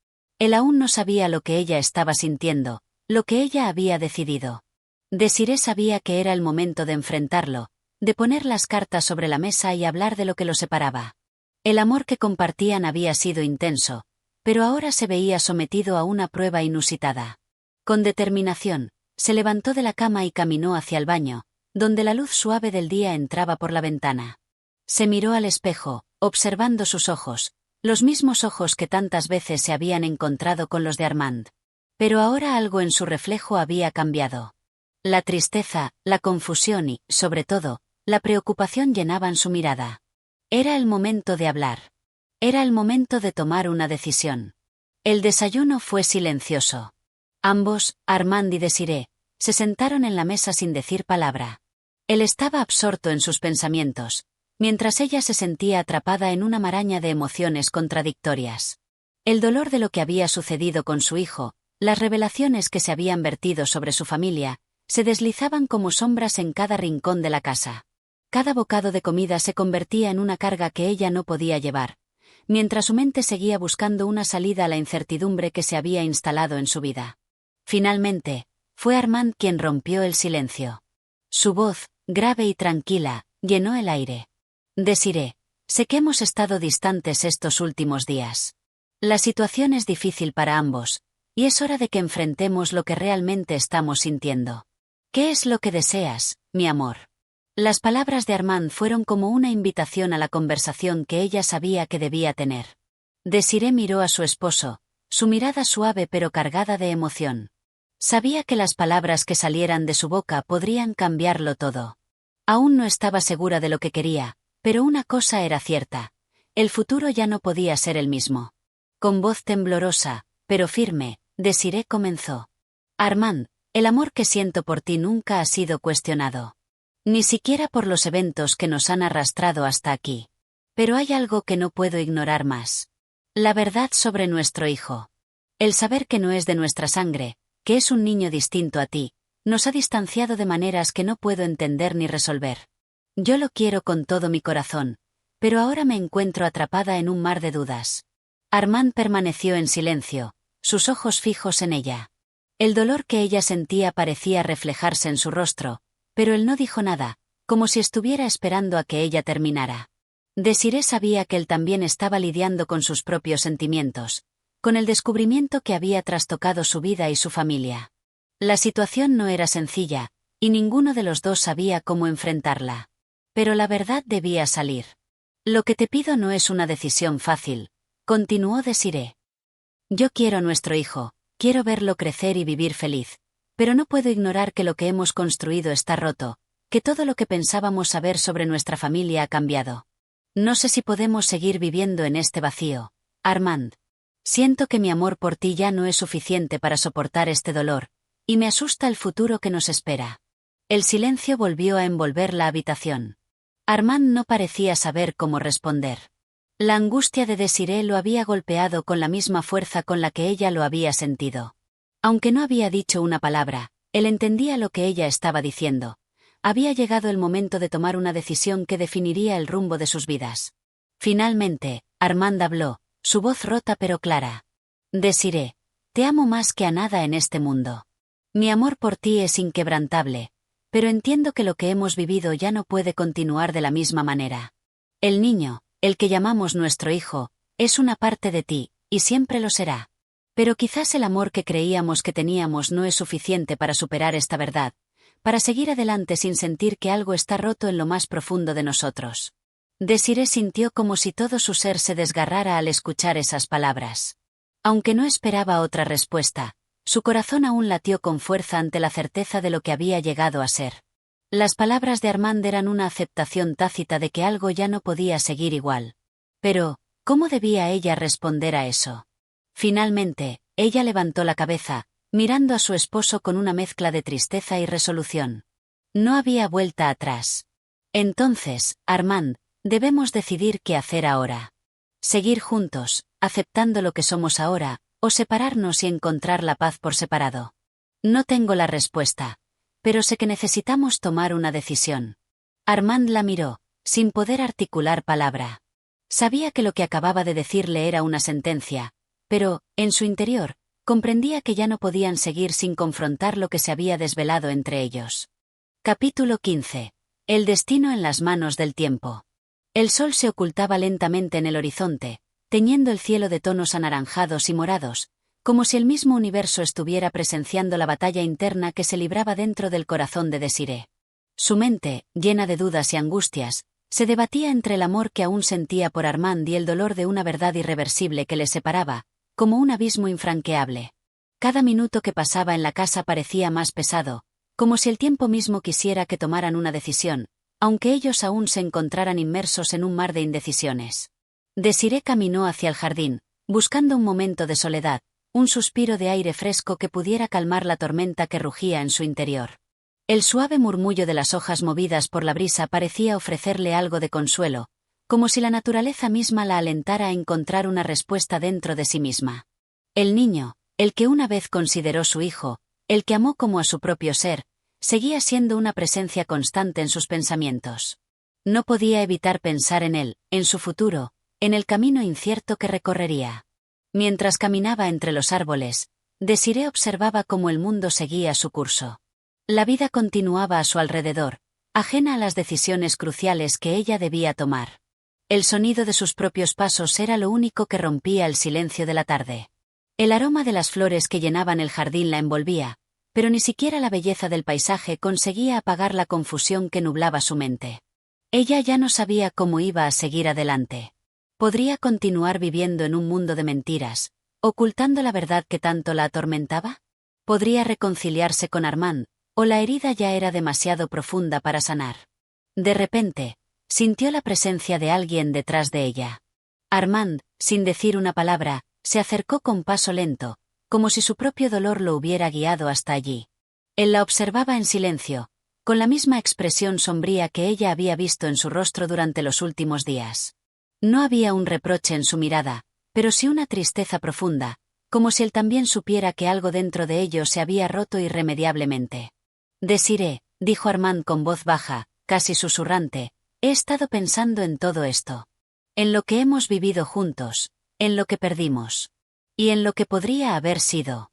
Él aún no sabía lo que ella estaba sintiendo, lo que ella había decidido. Desiree sabía que era el momento de enfrentarlo, de poner las cartas sobre la mesa y hablar de lo que lo separaba. El amor que compartían había sido intenso, pero ahora se veía sometido a una prueba inusitada. Con determinación, se levantó de la cama y caminó hacia el baño, donde la luz suave del día entraba por la ventana. Se miró al espejo, observando sus ojos, los mismos ojos que tantas veces se habían encontrado con los de Armand. Pero ahora algo en su reflejo había cambiado. La tristeza, la confusión y, sobre todo, la preocupación llenaban su mirada. Era el momento de hablar. Era el momento de tomar una decisión. El desayuno fue silencioso. Ambos, Armand y Desiree, se sentaron en la mesa sin decir palabra. Él estaba absorto en sus pensamientos, mientras ella se sentía atrapada en una maraña de emociones contradictorias. El dolor de lo que había sucedido con su hijo, las revelaciones que se habían vertido sobre su familia, se deslizaban como sombras en cada rincón de la casa. Cada bocado de comida se convertía en una carga que ella no podía llevar, mientras su mente seguía buscando una salida a la incertidumbre que se había instalado en su vida. Finalmente, fue Armand quien rompió el silencio. Su voz, grave y tranquila, llenó el aire. Desiree, sé que hemos estado distantes estos últimos días. La situación es difícil para ambos, y es hora de que enfrentemos lo que realmente estamos sintiendo. ¿Qué es lo que deseas, mi amor? Las palabras de Armand fueron como una invitación a la conversación que ella sabía que debía tener. Desiree miró a su esposo, su mirada suave pero cargada de emoción. Sabía que las palabras que salieran de su boca podrían cambiarlo todo. Aún no estaba segura de lo que quería, pero una cosa era cierta: el futuro ya no podía ser el mismo. Con voz temblorosa, pero firme, Desiree comenzó. Armand, el amor que siento por ti nunca ha sido cuestionado. Ni siquiera por los eventos que nos han arrastrado hasta aquí. Pero hay algo que no puedo ignorar más. La verdad sobre nuestro hijo. El saber que no es de nuestra sangre, que es un niño distinto a ti, nos ha distanciado de maneras que no puedo entender ni resolver. Yo lo quiero con todo mi corazón, pero ahora me encuentro atrapada en un mar de dudas. Armand permaneció en silencio, sus ojos fijos en ella. El dolor que ella sentía parecía reflejarse en su rostro, pero él no dijo nada, como si estuviera esperando a que ella terminara. Desiree sabía que él también estaba lidiando con sus propios sentimientos, con el descubrimiento que había trastocado su vida y su familia. La situación no era sencilla, y ninguno de los dos sabía cómo enfrentarla. Pero la verdad debía salir. Lo que te pido no es una decisión fácil, continuó Desiree. Yo quiero a nuestro hijo, quiero verlo crecer y vivir feliz. Pero no puedo ignorar que lo que hemos construido está roto, que todo lo que pensábamos saber sobre nuestra familia ha cambiado. No sé si podemos seguir viviendo en este vacío, Armand. Siento que mi amor por ti ya no es suficiente para soportar este dolor, y me asusta el futuro que nos espera. El silencio volvió a envolver la habitación. Armand no parecía saber cómo responder. La angustia de Desiree lo había golpeado con la misma fuerza con la que ella lo había sentido. Aunque no había dicho una palabra, él entendía lo que ella estaba diciendo. Había llegado el momento de tomar una decisión que definiría el rumbo de sus vidas. Finalmente, Armand habló, su voz rota pero clara. Desiree, te amo más que a nada en este mundo. Mi amor por ti es inquebrantable, pero entiendo que lo que hemos vivido ya no puede continuar de la misma manera. El niño, el que llamamos nuestro hijo, es una parte de ti, y siempre lo será. Pero quizás el amor que creíamos que teníamos no es suficiente para superar esta verdad, para seguir adelante sin sentir que algo está roto en lo más profundo de nosotros. Desiree sintió como si todo su ser se desgarrara al escuchar esas palabras. Aunque no esperaba otra respuesta, su corazón aún latió con fuerza ante la certeza de lo que había llegado a ser. Las palabras de Armand eran una aceptación tácita de que algo ya no podía seguir igual. Pero, ¿cómo debía ella responder a eso? Finalmente, ella levantó la cabeza, mirando a su esposo con una mezcla de tristeza y resolución. No había vuelta atrás. Entonces, Armand, debemos decidir qué hacer ahora. Seguir juntos, aceptando lo que somos ahora, o separarnos y encontrar la paz por separado. No tengo la respuesta, pero sé que necesitamos tomar una decisión. Armand la miró, sin poder articular palabra. Sabía que lo que acababa de decirle era una sentencia, pero, en su interior, comprendía que ya no podían seguir sin confrontar lo que se había desvelado entre ellos. Capítulo 15. El destino en las manos del tiempo. El sol se ocultaba lentamente en el horizonte, teñiendo el cielo de tonos anaranjados y morados, como si el mismo universo estuviera presenciando la batalla interna que se libraba dentro del corazón de Desiree. Su mente, llena de dudas y angustias, se debatía entre el amor que aún sentía por Armand y el dolor de una verdad irreversible que les separaba, como un abismo infranqueable. Cada minuto que pasaba en la casa parecía más pesado, como si el tiempo mismo quisiera que tomaran una decisión, aunque ellos aún se encontraran inmersos en un mar de indecisiones. Desiree caminó hacia el jardín, buscando un momento de soledad, un suspiro de aire fresco que pudiera calmar la tormenta que rugía en su interior. El suave murmullo de las hojas movidas por la brisa parecía ofrecerle algo de consuelo, como si la naturaleza misma la alentara a encontrar una respuesta dentro de sí misma. El niño, el que una vez consideró su hijo, el que amó como a su propio ser, seguía siendo una presencia constante en sus pensamientos. No podía evitar pensar en él, en su futuro, en el camino incierto que recorrería. Mientras caminaba entre los árboles, Desiree observaba cómo el mundo seguía su curso. La vida continuaba a su alrededor, ajena a las decisiones cruciales que ella debía tomar. El sonido de sus propios pasos era lo único que rompía el silencio de la tarde. El aroma de las flores que llenaban el jardín la envolvía, pero ni siquiera la belleza del paisaje conseguía apagar la confusión que nublaba su mente. Ella ya no sabía cómo iba a seguir adelante. ¿Podría continuar viviendo en un mundo de mentiras, ocultando la verdad que tanto la atormentaba? ¿Podría reconciliarse con Armand, o la herida ya era demasiado profunda para sanar? De repente, sintió la presencia de alguien detrás de ella. Armand, sin decir una palabra, se acercó con paso lento, como si su propio dolor lo hubiera guiado hasta allí. Él la observaba en silencio, con la misma expresión sombría que ella había visto en su rostro durante los últimos días. No había un reproche en su mirada, pero sí una tristeza profunda, como si él también supiera que algo dentro de ellos se había roto irremediablemente. Desiree, dijo Armand con voz baja, casi susurrante, he estado pensando en todo esto. En lo que hemos vivido juntos, en lo que perdimos. Y en lo que podría haber sido.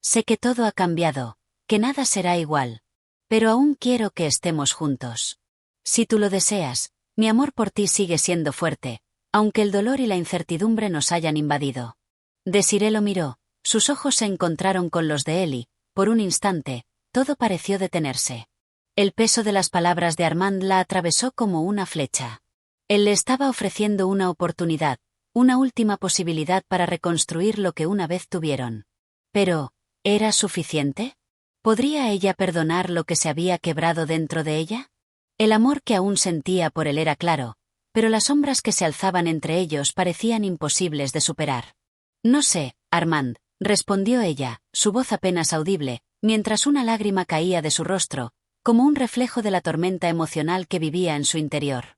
Sé que todo ha cambiado, que nada será igual. Pero aún quiero que estemos juntos. Si tú lo deseas, mi amor por ti sigue siendo fuerte, aunque el dolor y la incertidumbre nos hayan invadido. Desiree lo miró, sus ojos se encontraron con los de él y, por un instante, todo pareció detenerse. El peso de las palabras de Armand la atravesó como una flecha. Él le estaba ofreciendo una oportunidad, una última posibilidad para reconstruir lo que una vez tuvieron. Pero, ¿era suficiente? ¿Podría ella perdonar lo que se había quebrado dentro de ella? El amor que aún sentía por él era claro, pero las sombras que se alzaban entre ellos parecían imposibles de superar. No sé, Armand, respondió ella, su voz apenas audible, mientras una lágrima caía de su rostro, como un reflejo de la tormenta emocional que vivía en su interior.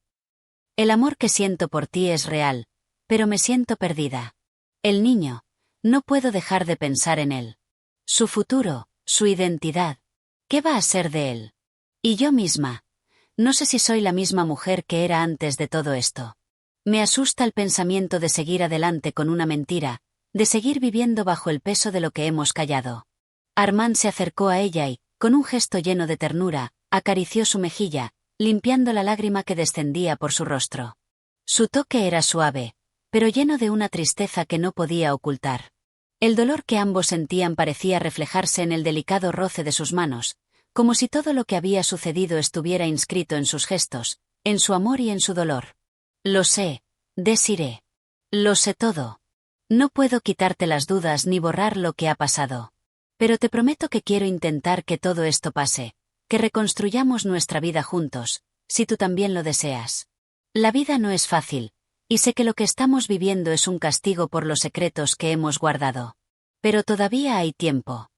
El amor que siento por ti es real, pero me siento perdida. El niño, no puedo dejar de pensar en él. Su futuro, su identidad. ¿Qué va a ser de él? Y yo misma. No sé si soy la misma mujer que era antes de todo esto. Me asusta el pensamiento de seguir adelante con una mentira, de seguir viviendo bajo el peso de lo que hemos callado. Armand se acercó a ella y, con un gesto lleno de ternura, acarició su mejilla, limpiando la lágrima que descendía por su rostro. Su toque era suave, pero lleno de una tristeza que no podía ocultar. El dolor que ambos sentían parecía reflejarse en el delicado roce de sus manos, como si todo lo que había sucedido estuviera inscrito en sus gestos, en su amor y en su dolor. Lo sé, Desiree. Lo sé todo. No puedo quitarte las dudas ni borrar lo que ha pasado. Pero te prometo que quiero intentar que todo esto pase, que reconstruyamos nuestra vida juntos, si tú también lo deseas. La vida no es fácil, y sé que lo que estamos viviendo es un castigo por los secretos que hemos guardado. Pero todavía hay tiempo.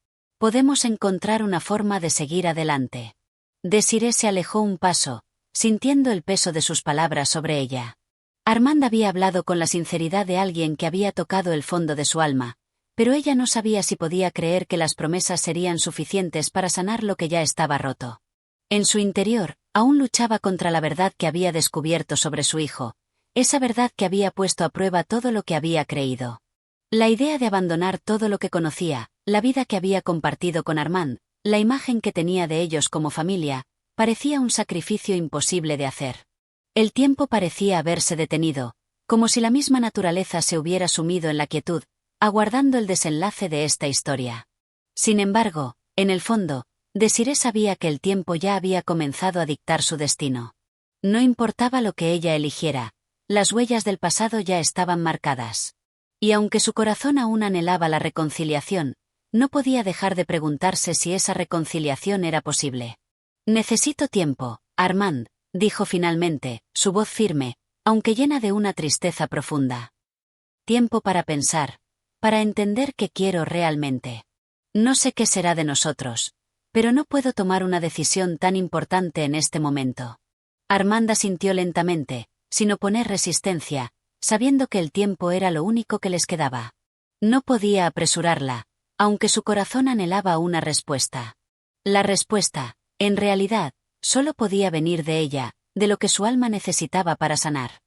Podemos encontrar una forma de seguir adelante. Desiree se alejó un paso, sintiendo el peso de sus palabras sobre ella. Armand había hablado con la sinceridad de alguien que había tocado el fondo de su alma, pero ella no sabía si podía creer que las promesas serían suficientes para sanar lo que ya estaba roto. En su interior, aún luchaba contra la verdad que había descubierto sobre su hijo, esa verdad que había puesto a prueba todo lo que había creído. La idea de abandonar todo lo que conocía, la vida que había compartido con Armand, la imagen que tenía de ellos como familia, parecía un sacrificio imposible de hacer. El tiempo parecía haberse detenido, como si la misma naturaleza se hubiera sumido en la quietud, aguardando el desenlace de esta historia. Sin embargo, en el fondo, Desiree sabía que el tiempo ya había comenzado a dictar su destino. No importaba lo que ella eligiera, las huellas del pasado ya estaban marcadas. Y aunque su corazón aún anhelaba la reconciliación, no podía dejar de preguntarse si esa reconciliación era posible. Necesito tiempo, Armand, dijo finalmente, su voz firme, aunque llena de una tristeza profunda. Tiempo para pensar, para entender qué quiero realmente. No sé qué será de nosotros, pero no puedo tomar una decisión tan importante en este momento. Armand asintió lentamente, sin oponer resistencia, sabiendo que el tiempo era lo único que les quedaba. No podía apresurarla, aunque su corazón anhelaba una respuesta. La respuesta, en realidad, solo podía venir de ella, de lo que su alma necesitaba para sanar.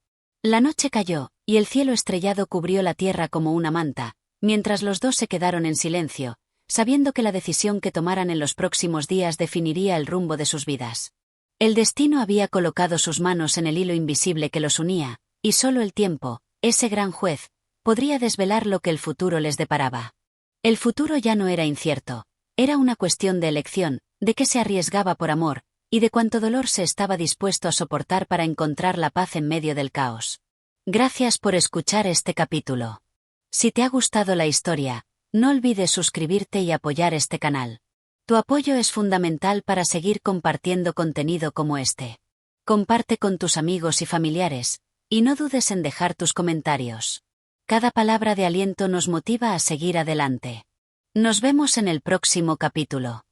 La noche cayó, y el cielo estrellado cubrió la tierra como una manta, mientras los dos se quedaron en silencio, sabiendo que la decisión que tomaran en los próximos días definiría el rumbo de sus vidas. El destino había colocado sus manos en el hilo invisible que los unía, y solo el tiempo, ese gran juez, podría desvelar lo que el futuro les deparaba. El futuro ya no era incierto, era una cuestión de elección, de qué se arriesgaba por amor, y de cuánto dolor se estaba dispuesto a soportar para encontrar la paz en medio del caos. Gracias por escuchar este capítulo. Si te ha gustado la historia, no olvides suscribirte y apoyar este canal. Tu apoyo es fundamental para seguir compartiendo contenido como este. Comparte con tus amigos y familiares, y no dudes en dejar tus comentarios. Cada palabra de aliento nos motiva a seguir adelante. Nos vemos en el próximo capítulo.